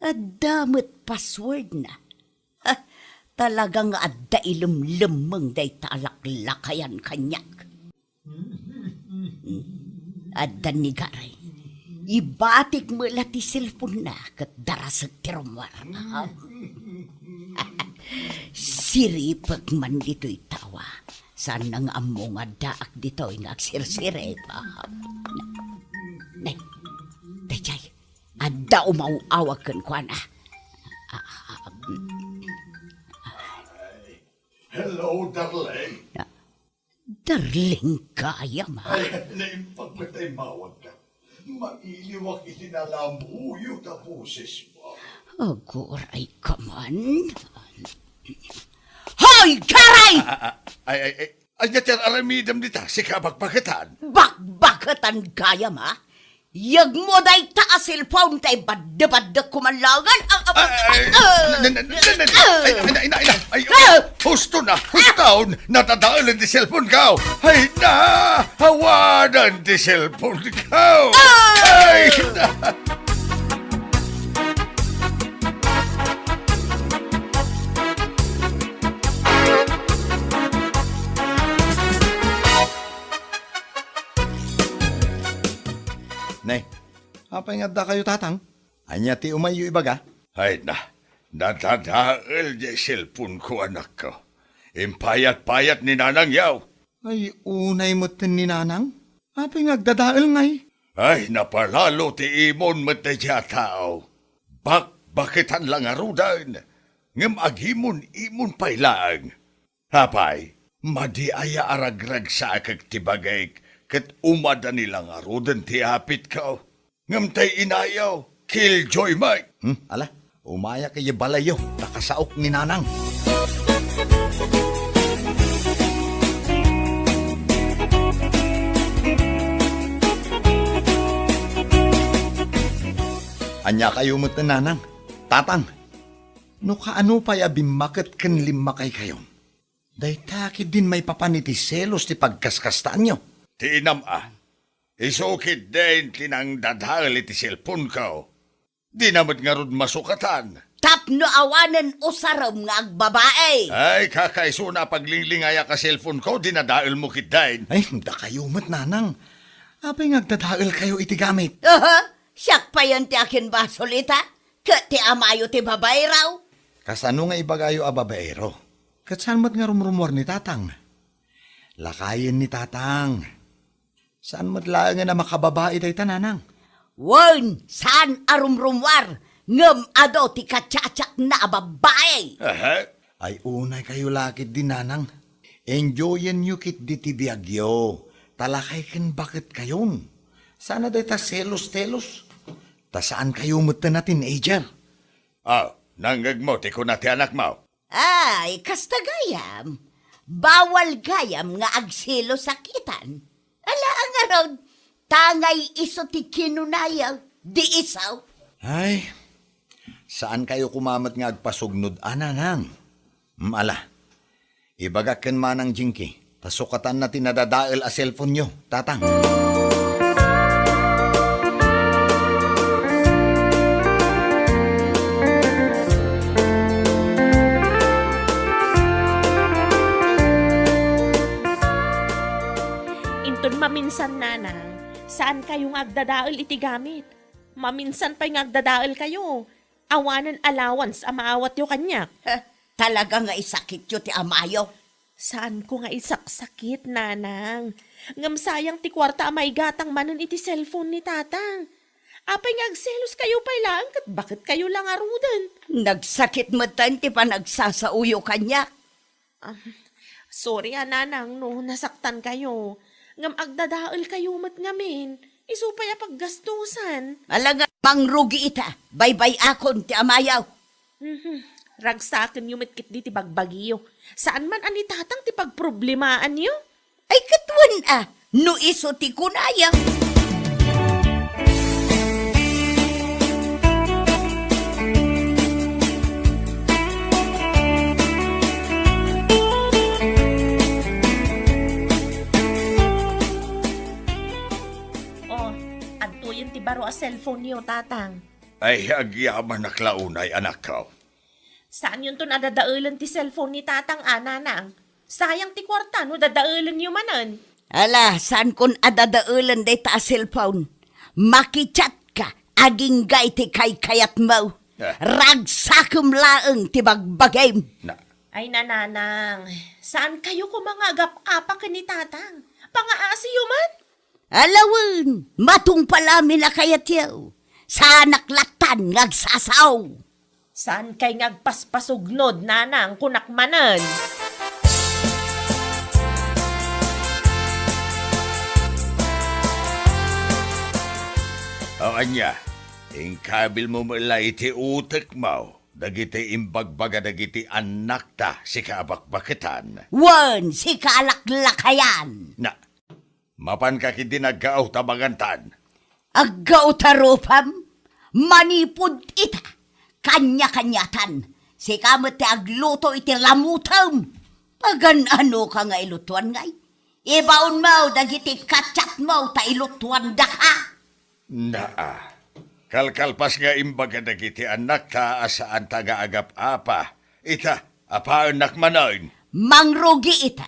Adamot password na. Talagang adda ilumlumeng day talaklakayan kanyak. Adda ni Gary. Ibatik mo lati cellphone na kat darasag tirumar. Siripag man dito'y tawa. Saan nang among daak dito'y ngagsirsire pa. Nay, dayjay, adda umaw-awag kan kwa na. Hello, darling. Darling kaya ma. Ay, naimpag mo tayo mawag ka. Mailiwak itinalambuyo ta pusis mo. Aguray ka man. Hoy, Garay! Anyatir aramidam dita, si kabagbakitan. Bakbakatan kaya ma? Yag mo day taas cellphone tay badda-badda kumanlangan. Husto na, hustaon, natadaalan di cellphone ka. Ay na, hawadan di cellphone ka. Ay na. Nay, apay nga da kayo tatang? Anya ti umayo ibaga? Ay na, natadaal di cellphone ko anak ko. Impayat-payat ni nanang yaw. Ay, unay mo ni nanang? Apay nga agdadaal ngay. Ay, napalalo ti imon mo ti tao. Bakitan lang arudan. Ngam aghimon imon pailaang. Hapay, Madi aya aragrag sa akag tibagay kat umada nilang arudan ti hapit ka. Ngamtay inayaw, killjoy may. Ala, umaya kay balayo, nakasaok ni nanang. Anya kayo mo't na nanang, tatang. No kaano pa ya bimakit kan lima kay kayo. Day takid din may papaniti selos ti pagkaskastaan nyo. Tinam isukid din tinang dadhal iti cellphone ka. Di naman nga rod masukatan. Tapno awanan usaram nga agbabae. Ay, kakaiso na paglingling-aya ka cellphone ko, dinadaal mo kidain. Ay, da kayo mo't nanang. Apay ngagdadahal kayo iti gamit. Siyak pa yan ti akin basolita. Ti amayo ti babay raw. Kasano nga ibagayo a babaero? Kat saan mo't nga rumrumor ni tatang? Lakayin ni tatang. Saan mo't lang nga na makababae day tananang? Wan, saan arumrumwar? Ngam ado ti katsatsak na babae. Ay unay kayo lakit din nanang. Enjoyin nyo kit di ti biagyo. Talakay ken bakit kayon? Sana day ta selos-telos. Ta saan kayo mo't na teenager? Nanggag mo, tiko na ti anak mo. Ay, kasta gayam. Bawal gayam nga agsilo sakitan. Ala ang aron, tangay iso ti kinunayaw, di isaw. Ay, saan kayo kumamat nga agpasugnod ananang? Ala, ibagak ken manang jingki. Tasukatan na tinadadael a cellphone nyo, tatang. Maminsan nanang, saan kayong agdadaal iti gamit? Maminsan pa'y agdadaal kayo. Awanan allowance ang maawat yo kanyak. Talaga nga isakit yo ti amayo. Saan ko nga isaksakit, nanang? Ngam sayang ti kwarta amay gatang manan iti cellphone ni tatang. Apay nga agselos kayo pa'y lang, kat bakit kayo lang arudan? Nagsakit mo tan ti pa nagsasauyo kanyak. Sorry nanang, no, nasaktan kayo. Ngam agdadaal kayo mat ngamin, iso pa ya paggastusan. Alaga, mangrugi ita, baybay akon ti amayaw. Ragsakan yung matkit di ti bagbagiyo. Saan man ani tatang ti pagproblemahan niyo? Ay katwan no iso ti kunaya. Baro a cellphone niyo, tatang. Ay, agyaman na klaunay, anak ko. Saan yun to nadadaulan ti cellphone ni tatang, nanang? Sayang ti kwarta, no dadaulan niyo manan. Ala, saan kun adadaulan day ta cellphone? Makichat ka, aging gay ti kay kayat mo. Ragsakum laeng ti bagbagay. Ay, nananang, saan kayo kumangagap-apak ni tatang? Pangaasiyo man? Alawan, matong palamin na kayat yaw. Sa naklatan ngagsasaw. Saan kay ngagpaspasugnod, nanang, kunakmanan? O anya, ingkabil mo mula iti utek mo. Dagiti imbagbaga dagiti anak ta si kabakbakitan. Wan, si kalaklakayan. Mapan ka kiti naggaaw tabagantan. Aggaw tarupam, manipod ita, kanya-kanyatan. Si kamot ti agluto iti lamutam. Pagan ano ka nga ilutuan ngay? Ibaon mo, dagiti katsat mo, ta ilutuan da ka. Kalkalpas nga imbaga dagiti anak ta asaan taga-agap-apa. Ita, apaan nakmanain? Mangrugi ita,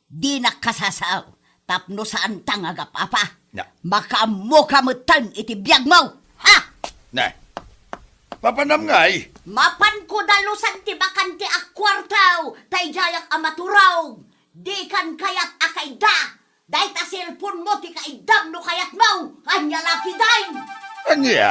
di nakasasaw. Tapno saan tangagap apa? Makamu kamutan iti biyag mo, ha? Papanam ngay? Mapan ko dalusan ti bakan ti akwartaw, tay jayak amaturaw. Di kan kayat akay da. Day ta cellphone mo ti kaidam no kayat mo. Anya laki dain. Anya?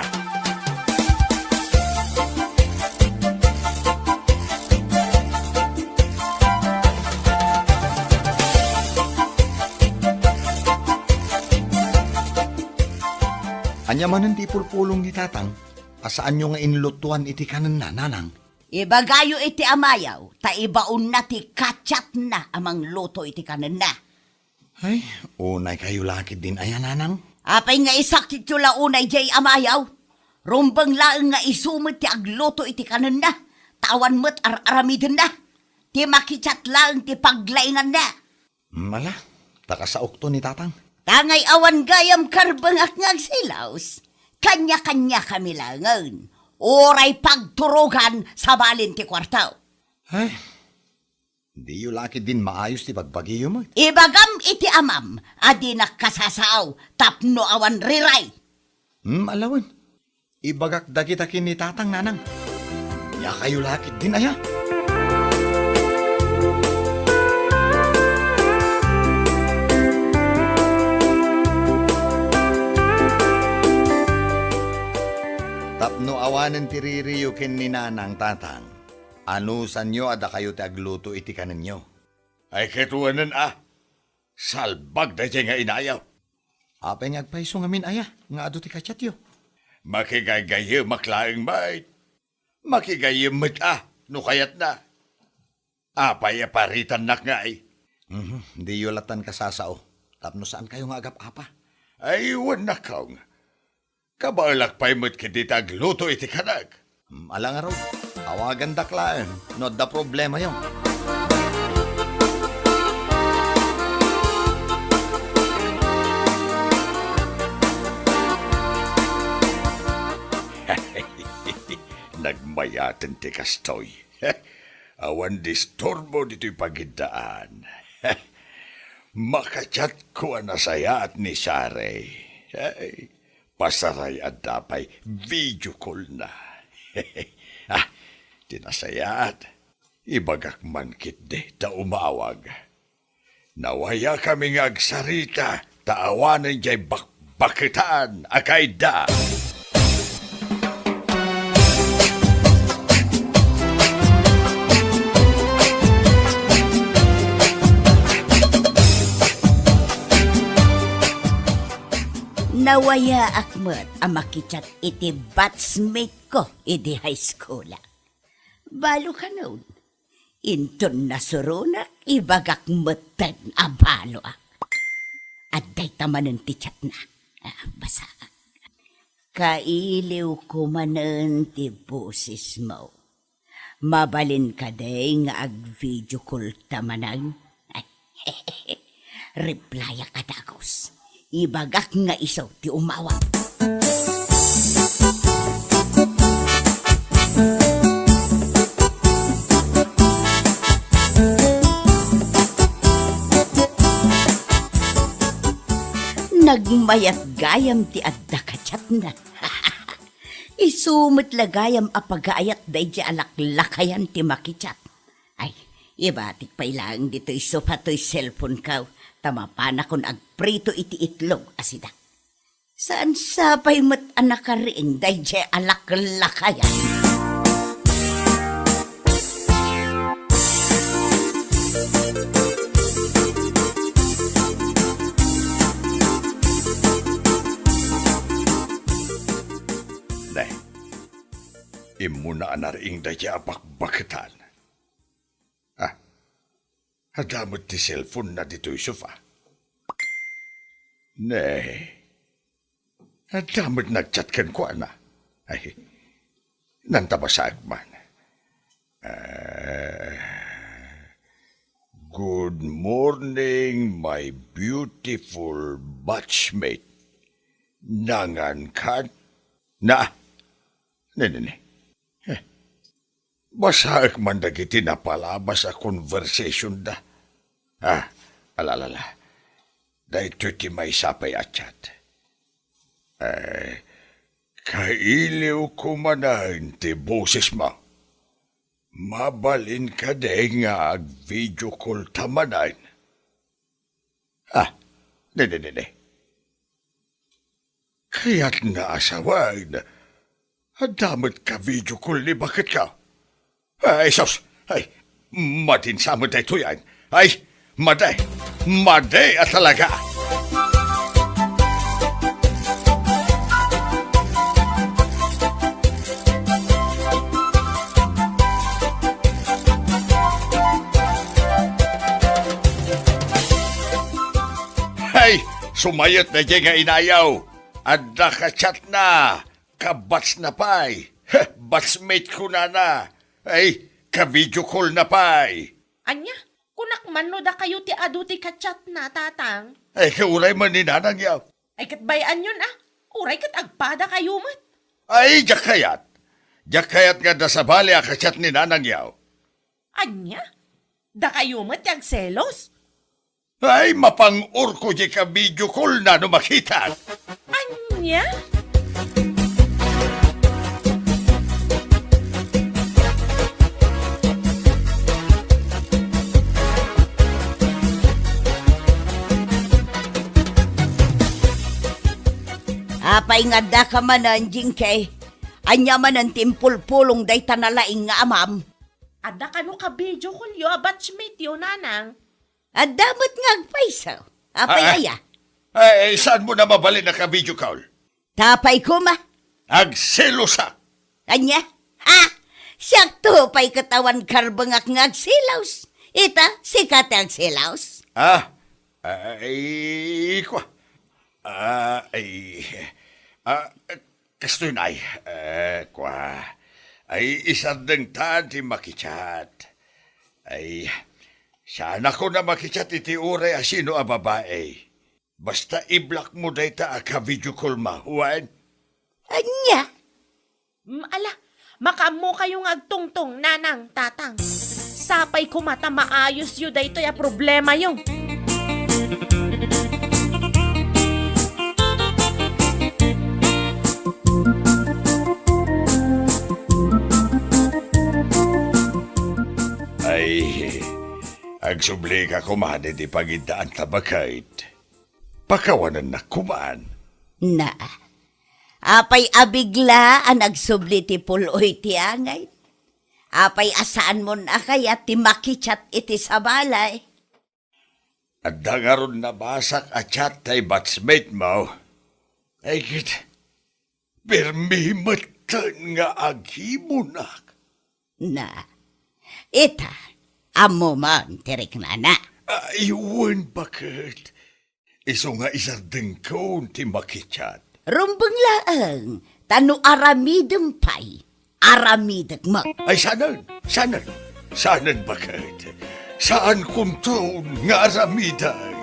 Anya manan ti pulpulong ni tatang, asaan nyo nga inlutuan iti kanan na, nanang? Ibagayo iti amayaw, ta ibaon na ti katsat na amang luto iti kanan na. Ay, unay kayo lakid din aya, nanang. Apay nga isakit yung launay jay amayaw. Rumbang laeng nga isumit ti agluto iti kanan na. Tawan mo't aramidin na. Ti makitsat laeng ti paglaingan na. Mala, taka sa okto ni tatang. Tangay awan gayam karbangak nga agsilaws. Kanya-kanya kami langan. Oray pagturugan sa balin ti kwartaw. Ay, di yu lakid din maayos ti pagbagiyo mo. Ibagam iti amam, adi nakasasaaw, tapno awan riray. Alawan. Ibagak dagita kin ni tatang, nanang. Ya kayo lakid din aya. Tapno awanan ti ririyo kin ni nanang tatang. Ano sanyo ada kayo ti agluto iti kanan nyo? Ay ketuanan salbag da nga inayaw. Apay nga agpaiso ngamin aya, nga ado ti katsat yo. Makigaygaye maklaeng mait. Makigaye met no kayat na. Apay paritan nak nga ay. Di yu latan kasasao. Tapno saan kayo nga agap apa? Ay na kaw nga. Kabalak pa'y mo't kititag luto iti kanag. Alang araw, awagan daklaan. Not the problema yun. Nagmayaten ti kastoy. Awan disturbo dito'y pagidaan. Makachat ko na saya at ni Sare. Pasaray at dapay video call na. Tinasayat. Ibagak man kit de ta umawag. Nawaya kami nga agsarita, taawanan jay bakbakitaan akay da. Nawaya akmat ang makitsat iti batchmate ko iti high school. Balo ka noon. Inton na surunak, ibagak matan abalo ak. At day tamanan ti chat na. Basa. Kailiw ko manan ti busis mo. Mabalin ka day nga ag-video call tamanan. Replya ka dagos. Ibagak nga isaw ti umawag. Nagmayat gayam ti adda katsat na. Isumit lagayam apagayat day di alaklakayan ti makitsat. Ay, ibatik pa ilang dito'y sopa to'y cellphone ka. Tamapana kon agprito iti itlog asida. Saan sapay mat anak ka rin day di alaklakayan. Imuna anaring daya bakbakitan. Hadamot ti cellphone na dito'y sofa. Hadamot nagchat kan ko na. Ay, nantabasaag man. Good morning, my beautiful batchmate. Nangan kan? Ne. Basaak man dagiti napalabas a conversation da. Alalala. Dahito ti may sapay atyat. Kailiw ko manahin ti boses mo. Mabalin ka de nga ag-video call tamanan. Ne. Kaya't naasawag na. Adamot ka video call ni bakit ka? Ay, sos! Ay, matinsamot ay tuyan. Ay, maday at talaga. Sumayot na dyan nga inayaw. At nakachat na. Kabats na pa'y. Batsmate ko na. Ay, ka-video call na pa'y. Anya, kunak man no da kayo ti adu ti kachat na, tatang. Ay, kauray man ni nanang yaw. Ay katbayan yun Uray kat agpada kayo mat. Ay, jakayat. Jakayat nga da sa bali akachat ni nanang yaw. Anya, da kayo mat yung selos. Ay, mapang-ur ko di ka-video call na no makita. Anya? Apay nga da ka man anjing kay. Anya man ang timpul-pulong day tanalaing nga amam. Ada ka no ka-video call yo, batchmate yo, nanang. At damot nga agpaisaw. Apay aya. Ay, saan mo na mabali na ka-video call? Tapay ko ma. Agselosa. Anya? Ha? Siyakto pa'y katawan karbangak nga agsilaws. Ita, sikat agsilaws. Kastoy na ay isang dengtan ti makichat. Ay, sana ko na makichat iti uray asino a babae. Basta i-block mo dayta a ka-video call mahuan. Anya? Ala, makamo kayong agtungtong, nanang, tatang. Sapay ko mata maayos yu dayto ya problema yung. Ay, agsubli ka kuman iti pagindaan tabakait. Pakawanan na kuman. Na. Apay abigla ang nagsubli ti puloy ti angay. Apay asaan mo na kaya ti makichat iti sa balay. At dangaron na basak at chat tay batchmate mo. Ay kit, permimatan nga agimunak. Na. Ita, amo man tirik na na. Ayun bakit? Iso nga isardeng ko ti makichat. Rumbang laang, tano aramidem pay. Aramidak mo. Ay sanan bakit? Saan kunton nga aramiday?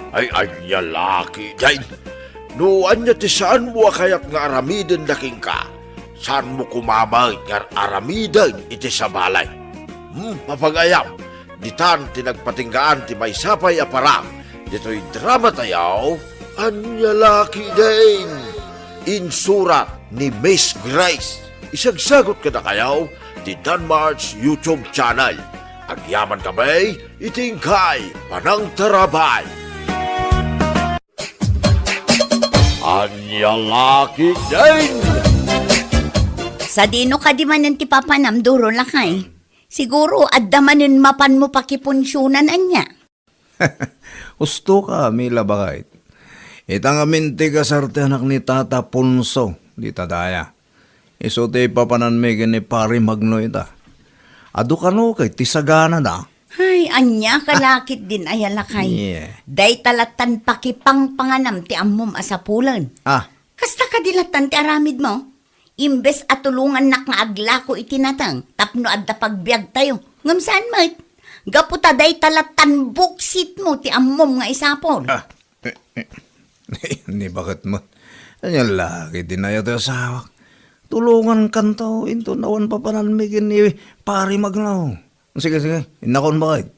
Ay, anya laki, day. No, anya ti saan mo kayak nga aramiden laking ka? Saan mo kumamay nga aramiden iti sa balay? Mapagayam, ditan tinagpatinggaan ti may sapay aparam. Dito'y drama tayaw, anya laki din. Insurat ni Miss Grace. Isagsagot ka na kayaw ti Danmar's YouTube channel. Agyaman kamay, itingkay, panang tarabay. Anya laki din. Sa dino ka di man ti papanam duro lakay. Siguro addamanin mapan mo pakipunsyonan anya. Gusto ka, Mila Bakait. Itang aminti ka sarte anak ni Tata Punso, di tadaya. Iso ti papanan me ni Pari Magno ita. Ado ka no kay tisagana na. Ay, anya kalakit din ay lakay. Yeah. Day talatan pakipang panganam ti ammom asapulan. Kasta ka dilatan ti aramid mo. Imbes at tulungan nak nga aglako itinatang, tapno adda pagbiag tayo. Ngam saan mat? Gaputa day talatan buksit mo ti ammom nga isapol. Ni bakit mo? Anyan laki din na yato asawak. Tulungan kanto, into nawan papanan migin ni Pari Magno. Sige, inakon bakit?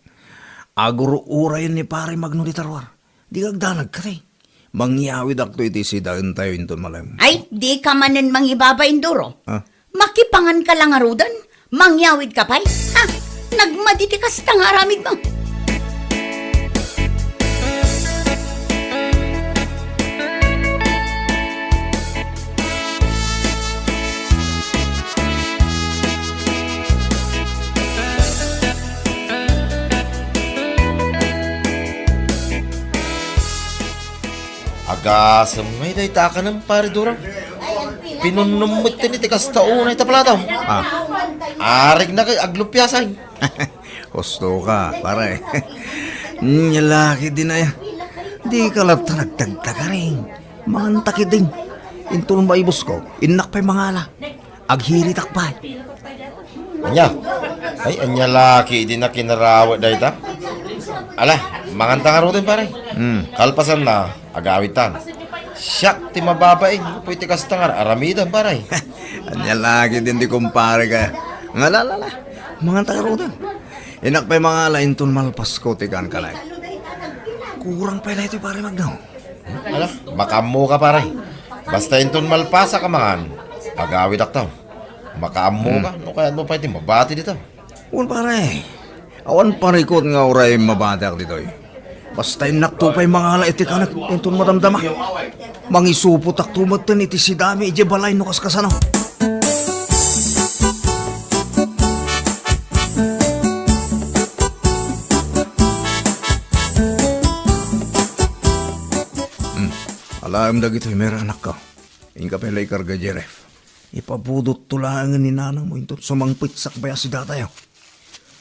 Aguro uray ni Pari Magno di tarwar. Di kagdanag ka rin. Mangyawid akto iti sidagan tayo into malam. Ay, di ka manen mangibaba induro. Ha? Makipangan ka lang arudan. Mangyawid ka pa'y. Ha? Nagmaditi ka sa tangaramid mo. Agasam ngay day taka ng pare durang. Pinunumot tin iti kas taunay taplataw. Arig na kay aglupyasan. Gusto ka, pare. Nyalaki din na yan. Di ka lang nagtagta ka rin. Mangantaki din. Intulong ba ibos ko? Inak pa'y mangala. Aghiritak pa. Anya, ay anya laki din na kinarawat dahi ta. Ala, manganta ka rin pare. Kalpasan na, agawitan. Siyak, ti mababaing, pwede kastangar, aramidan pare. Nyalaki din di kumpare ka. Ngalalala, manganta ka rin. Inak pa'y mangala intulong malpas ko tigan ka lang. Kurang pa ito pare magdaw. Ala, makamu ka pare. Basta inton malpasa ka mangan, agawid aktaw. Makamu ka, no kaya mo pa iti mabati dito. Un pare, awan parikot nga oray mabadak dito eh. Basta inakto pa'y mangala iti kanak intun madamdama. Mangisupot ak tumatan iti si dami iti balay no kaskasano. Alam da gito'y meron anak ka. Ingka pelay karga jeref. Ipabudot tulangan ni nanang mo ito. Sumangpit sakbaya si datayo.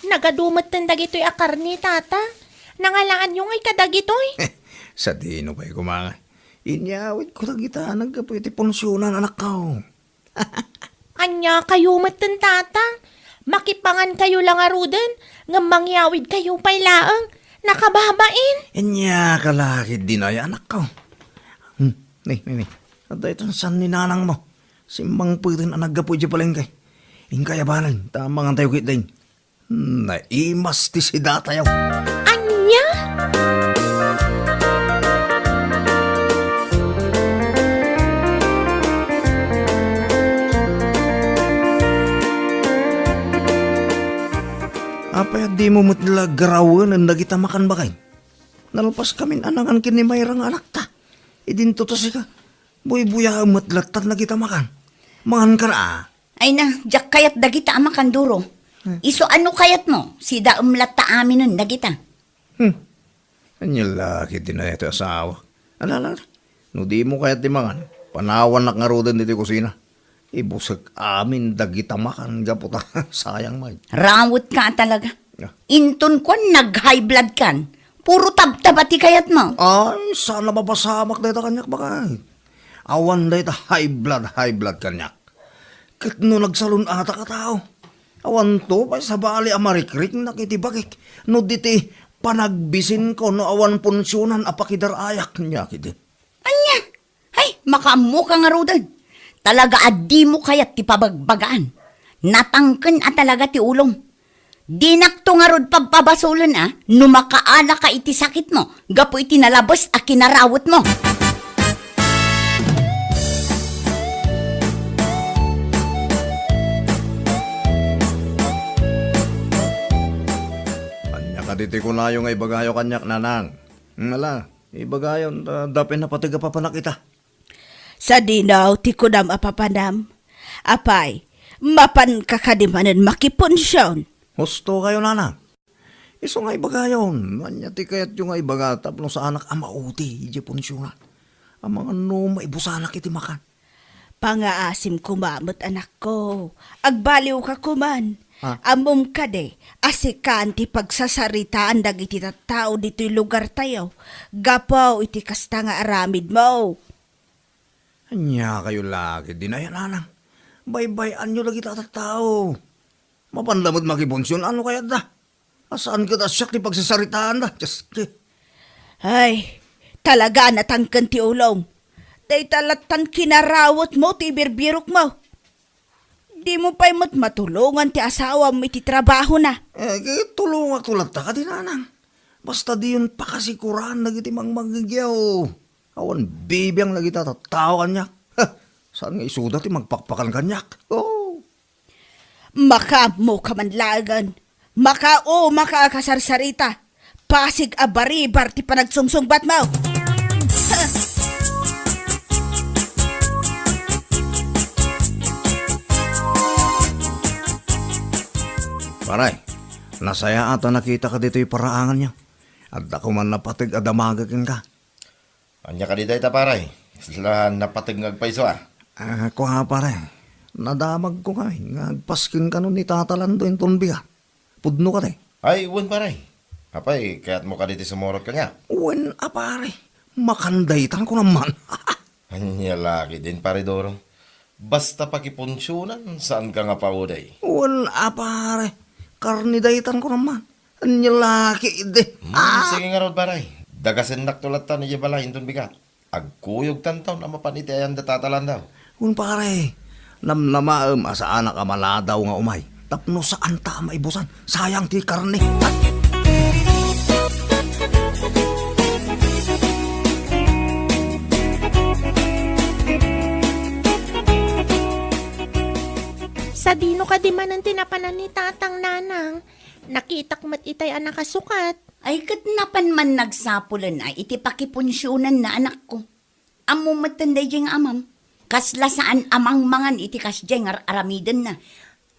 Nagadumot ng dagito'y akar ni tata. Nangalaan yung ay kadagito'y. Sa dino pa'y kumangay. Inyawit ko tagita. Nagkapwede ponsyonan anak ka. Anya kayo matan tata. Makipangan kayo lang aruden. Nga mangyawid kayo pa'y laang. Nakababain. Inya kalakid din ay anak ka. Ni. At ito saan ni nanang mo? Simbang pwede na naggapo dyan palengke. Ingkaya balang, tamang ang tayo kitling. Naimas ti si datayaw. Anya? Apay di mo matila garawan ang nagita makan bakay. Nalpas kami anangan kini mayrang anak ta. Idinto to sika. Buy-buya matlatat na kita makan. Mangan ka na. Ay na, jak kayat dagita amakan duro. Iso ano kayat mo? Si daumlat ta amin nun dagita. Anyalaki din na ito asawa. Alala, no di mo kayat di mangan. Panawan na ngarudan dito kusina. Ibusag amin dagita makan. Gaputa, sayang may. Rawot ka talaga. Ah. Inton ko nag-high blood kan. Puro tabtabati kayat mo. Ay, sana mapasamak na ito kanyak bakay. Awan na ito high blood kanyak. Kit no nagsalun ata ka tao. Awan to, pa sa bali amarikrik nakitibakik. No diti panagbisin ko no awan punsyonan apakidar ayak niya kiti. Anya? Ay, makamu ka nga rodan. Talaga adi mo kayat ti pabagbagaan. Natangken at talaga ti ulong. Dinakto nga rod pagpabasulan no makaala ka iti sakit mo. Gapo iti nalabos a kinarawot mo. Anya ka diti ko na yung ibagayo kanyak nanang. Ngala, ibagayo dapin na patiga pa panakita. Sa dinaw, ti kudam apapanam. Apay, mapan kakadimanan makiponsyon. Husto kayo nanang. Iso nga ibagayon. Anya ti kayat yung nga ibaga tapno sa anak amauti. Ije punsyonan. Ang mga no maibusanak iti makan. Pangaasim kumamot anak ko. Agbaliw ka kuman. Ah. Amom ka de. Asikan ti pagsasaritaan dagiti tao dito'y lugar tayo. Gapaw iti kasta nga aramid mo. Anya kayo lagi din ayan nanang. Bye-bye anyo lagi tatatao. Mapanlamod makibonsyon, ano kaya da? Asaan ka da siyak ti pagsasaritaan da? Just Ay, talaga natangkan ti ulong. Day talatan kinarawot mo ti birbirok mo. Di mo pa'y matulungan ti asawa mo iti trabaho na. kaya tulong ak tulad ta ka din nanang. Basta di yun pakasikuran nagiti magmagigyaw. Awan bibiyang lagi tatatao kanyak. Saan nga isuda ti magpakpakan kanyak? Oh. Maka mo kamanlagan. Makakasarsarita. Pasig abaribar ti panagsungsungbat mo. Paray, nasaya ata nakita ka dito yung paraangan niya. At ako man napatig adamagakin ka. Anya ka di ta paray. Sila napatingag pa iso Ako nga paray, nadamag ko ka. Ngagpaskin ka nun ni tatalando yung tunbi ka. Pudno ka Ay, uwan pare. Apay, kaya't mo ka dito sumurot ka niya. Uwan, pare. Makandaytan ko naman. Anya laki din pare Doro. Basta pakipunsyonan, saan ka nga pa uday? Uwan, pare. Karnidaytan ko naman. Anya laki ide. Sige nga rod pare. Dagasin naktulatan niya bala hintun bigat. Agkuyog tantaw na mapaniti ayan datatalan daw. Uwan, pare. Namnamaam asa anak amaladaw nga umay. Tapno saan ta maibusan. Sayang ti karne. Sa dino ka di man ang tinapanan ni tatang nanang. Nakitak mat itay ang nakasukat. Ay, katnapan man nagsapulan ay iti pakipunsyonan na anak ko. Amo matanday diyang amam. Kasla saan amang mangan iti kasdiyang aramidan na.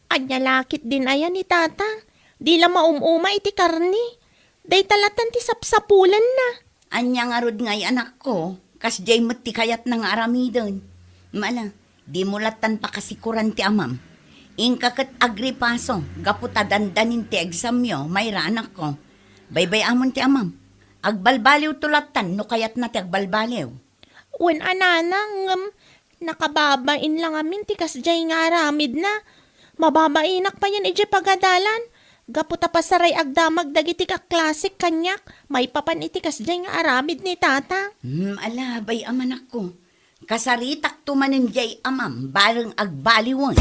Anya lakit din ayan ni tatang. Di lang maumuma iti karni. Day talatan ti sapsapulan na. Anya nga rod ngay anak ko, kasdiyay mati kayat ng aramidan. Mala, di mulatan pa kasikuran ti amam. Ingkakat agripaso, gaputa dandanin ti examyo, mayra anak ko. Baybay amon ti amam. Agbalbaliw tulatan, no kayat na ti agbalbaliw. Wen ananang, nakababain lang amin ti kasjay nga aramid na. Mababainak pa yan ije pagadalan. Gaputa pa saray agdamag dagiti ka klasik kanyak. May papan iti kasjay nga aramid ni tata. Ala, bay aman ako. Kasaritak tumanin jay amam, bareng agbaliwon.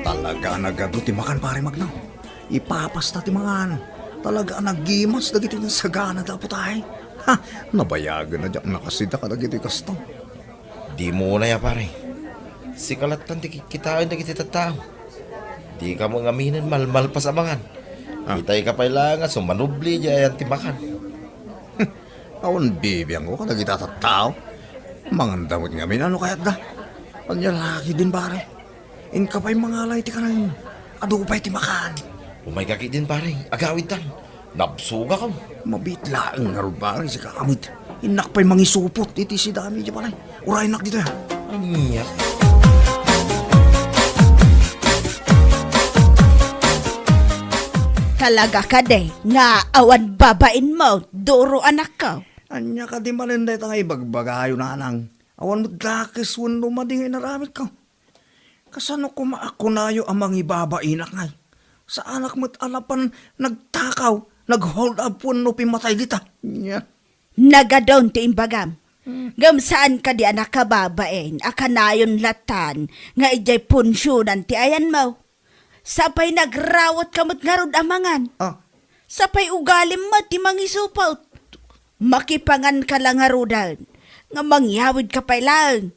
Talaga nagado ti makan pare Magnaw. Ipapasta ti mangan. Talaga nagimas dagiti ng sagana dapat ay. Ha, nabayagan na dyan nakasida ka dagiti kasto. Di mo na ya pare. Si kalatan ti kitain na kiti tataw. Di ka mo ngaminan malmal pa sa mangan. Itay ka pailangan sumanubli di ayan ti makan. Awan bibiyang ko kadagiti tattao. Mangandamot ngamin ano kayat da. Anya laki din pare. In ka pa'y mga alay ti kanan. Ado pa'y ti makan. Umay kaki din pare. Agawid tan. Nabsuga ka. Mabitla ang nga pare si kakamit. Inak pa'y mangisupot. Iti si dami di pare. Uray nak dito ya. Anya. Talaga ka de, nga awan babain mo, Doro anak ko. Anya ka di malinday tangay bagbagayo na anang. Awan magdakis wano madingay naramit ko. Kasano kumaakunayo ang mga ibabainak ngay? Sa anak mo't alapan nagtakaw, nag-hold up wano pimatay dita. Nya. Nagadon ti imbagam. Gamsaan ka di anak kababain, akanayon latan, nga ijay punsyonan ti ayan mo. Sapay nagrawat kamot nga rod amangan. Sapay ugalim mo ti mangisupot. Makipangan ka lang nga rodan, nga mangyawid ka pa lang.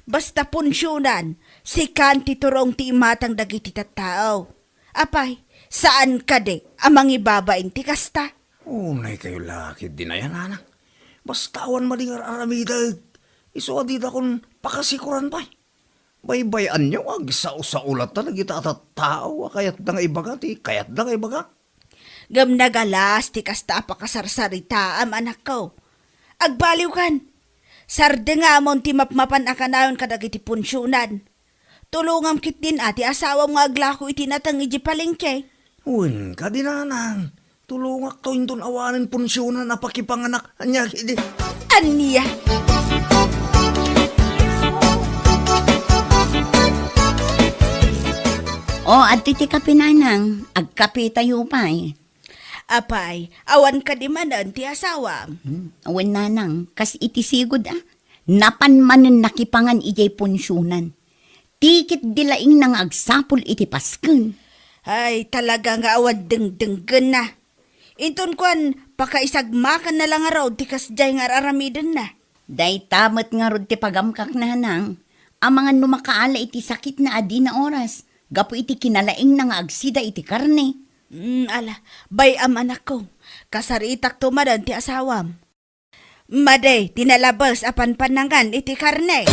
Basta punsyonan, si kanti turong ti imatang dagiti tattao. Apay, saan ka de amang ibabain ti kasta? Unay kayo lakid din na yan, anak. Basta awan malingar aramidag. Iso adita kung pakasikuran pa. Baybayan nyo, ag sa ulat na nagita at tao, kayat na nga ibaga, kayat na nga ibaga. Gam nagalas ti kasta apakasarsarita am anak ko. Agbaliw kan. Sarde nga amon ti mapmapan akanayon kadagiti punsyonan. Tulungam kit din ati asawa nga aglako iti natang iji palengke. Uwin ka din nanang. Tulungak to indon awanin punsyonan na pakipanganak. Anya, hindi. Anya? At iti kapinanang, agkapi tayo pa eh. Apay, awan ka di manan ti asawa. Awan nanang, kas iti sigod napanmanen nakipangan ijay punsyonan. Tikit dilaing nang agsapul iti pasken. Ay, talaga nga awan dengdenggen na. Inton kwan, pakaisagmakan na lang araw ti kasjay nga aramiden na. Day tamat nga rod ti pagamkak nanang. Ang mga numakaala iti sakit na adi na oras. Gapo iti kinalaing nang agsida iti karne. Ala, bayam anak ko. Kasaritak tumadan ti asawam. Maday, tinalabas apan panangan iti karne.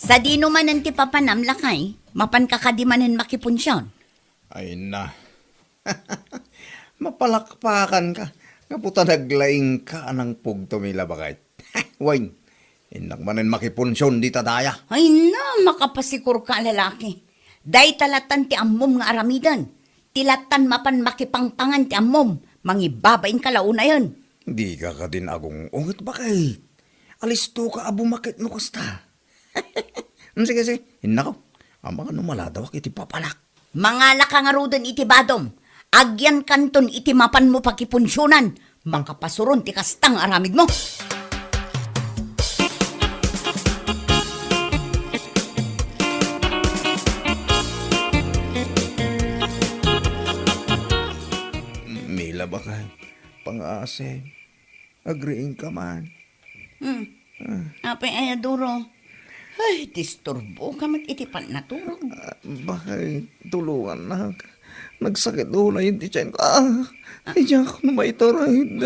Sa dino man ang ti papanam lakay, mapan kakadimanin makipunsyon. Ay na. Mapalakpakan ka. Nga puta naglaing ka anang pugtumila bakit. Wain, inak manin makiponsyon di tadaya. Ay na, makapasikur ka lalaki. Day talatan ti ammom nga aramidan. Tilatan mapan makipangpangan ti ammom. Mangibabain ka launa yun. Di ka ka din agong ungit bakit. Alisto ka abo makit no kasta. Sige, sige. Inako. Ang mga numaladawak iti papalak. Mga lakangarudan iti badom. Agyan kanton iti mapan mo pakipunsyonan. Makapasuron ti kastang aramid mo. Mila ba ka? Pang-ase. Agreeing ka man. Apay ay aduro. Ay, disturbo ka iti naturog. Bakit tulungan na? Nagsakit na yun ti tiyan ko. Ay, diyan ako na maitorahid.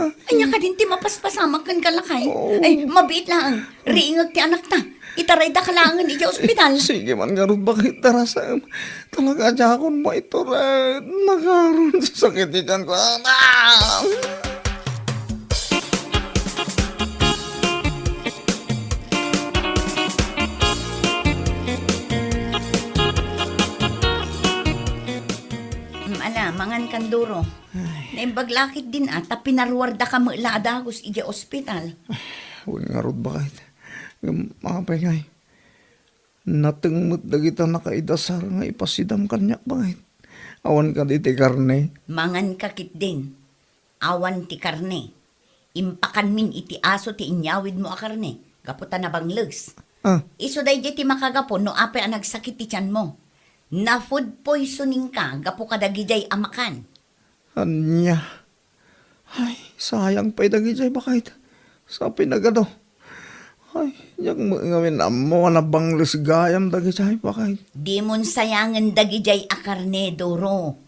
Anya ka din ti mapaspasamak kan kalakay. Ay, mabiit lang. Riingag ti anak ta. Itaray da kalangan iti ospital. Sige man, garod bakit tarasa? Talaga diyan ako na maitorahid. Nakaroon sa sakit ti tiyan ko. Mangan kanduro. Naimbaglakit din at pinarwarda ka mula adagos iti ospital. Huwag nga rod bakit? Mga pengay. Natingmut dagita nakaidasar nga ipasidam kanyak bakit? Awan ka di ti karne. Mangan kakit din. Awan ti karne. Impakan min iti aso ti inyawid mo a karne. Gaputa na bang legs. Iso day ti makagapon no ape ang nagsakit ti tiyan mo. Na food poisoning ka, gapo ka dagijay amakan. Anya. Ay, sayang pa'y dagijay bakit? Sa pinagado. Ay, yung ngawin amo na bang lisgayam dagijay bakit? Di mon sayangan dagijay a karne, Doro.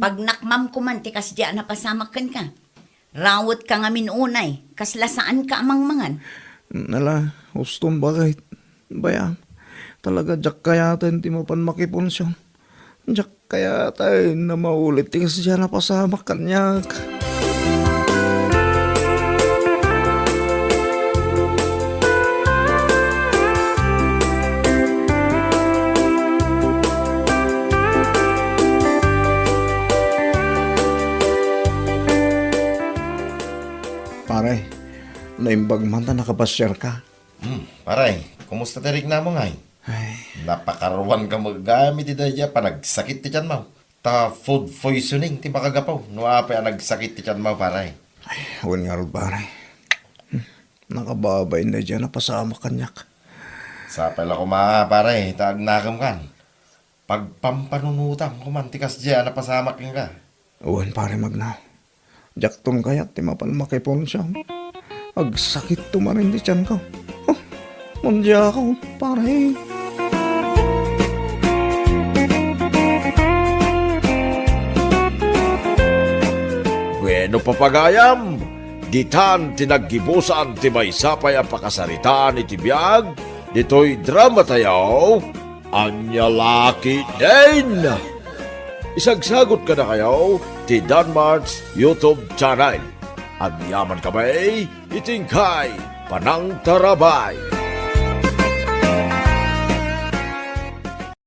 Pag nakmam kumantikas di na pasamakan ka. Rawot ka ngamin unay, kaslasaan ka amang mangan. Nala, uston bakit? Bayam. Talaga jak kaya tayo hindi mo pan makiponsyon. Jak kaya tayo na maulit kasi siya na pasama kanyak. Pare, naimbag man ta nakapasyar ka. Paray, kumusta tarik na mo ngay? Napakaruan ka magamit iti daya pa nagsakit ti tiyan mo. Ta food poisoning ti makagapaw. No apay ang nagsakit ti tiyan mo paray. Huwag nga rin pare. Nakababay na dyan na pasama kanyak. Sa pala ko paray, taag nakam kan. Pagpampanunutam kumantikas dyan na pasamak ka. Huwag pare magna. Jakton kaya ti mapan makipon siya. Agsakit tumarin di tiyan ko. Mundya ako pare. Bueno papagayam, ditan tinaggibusan ti may sapay ang pakasaritaan iti biyag, dito'y drama tayaw, anya laki din. Isagsagot ka na kayo ti Danmarks YouTube channel. Ang yaman kamay, itingkay, panang tarabay.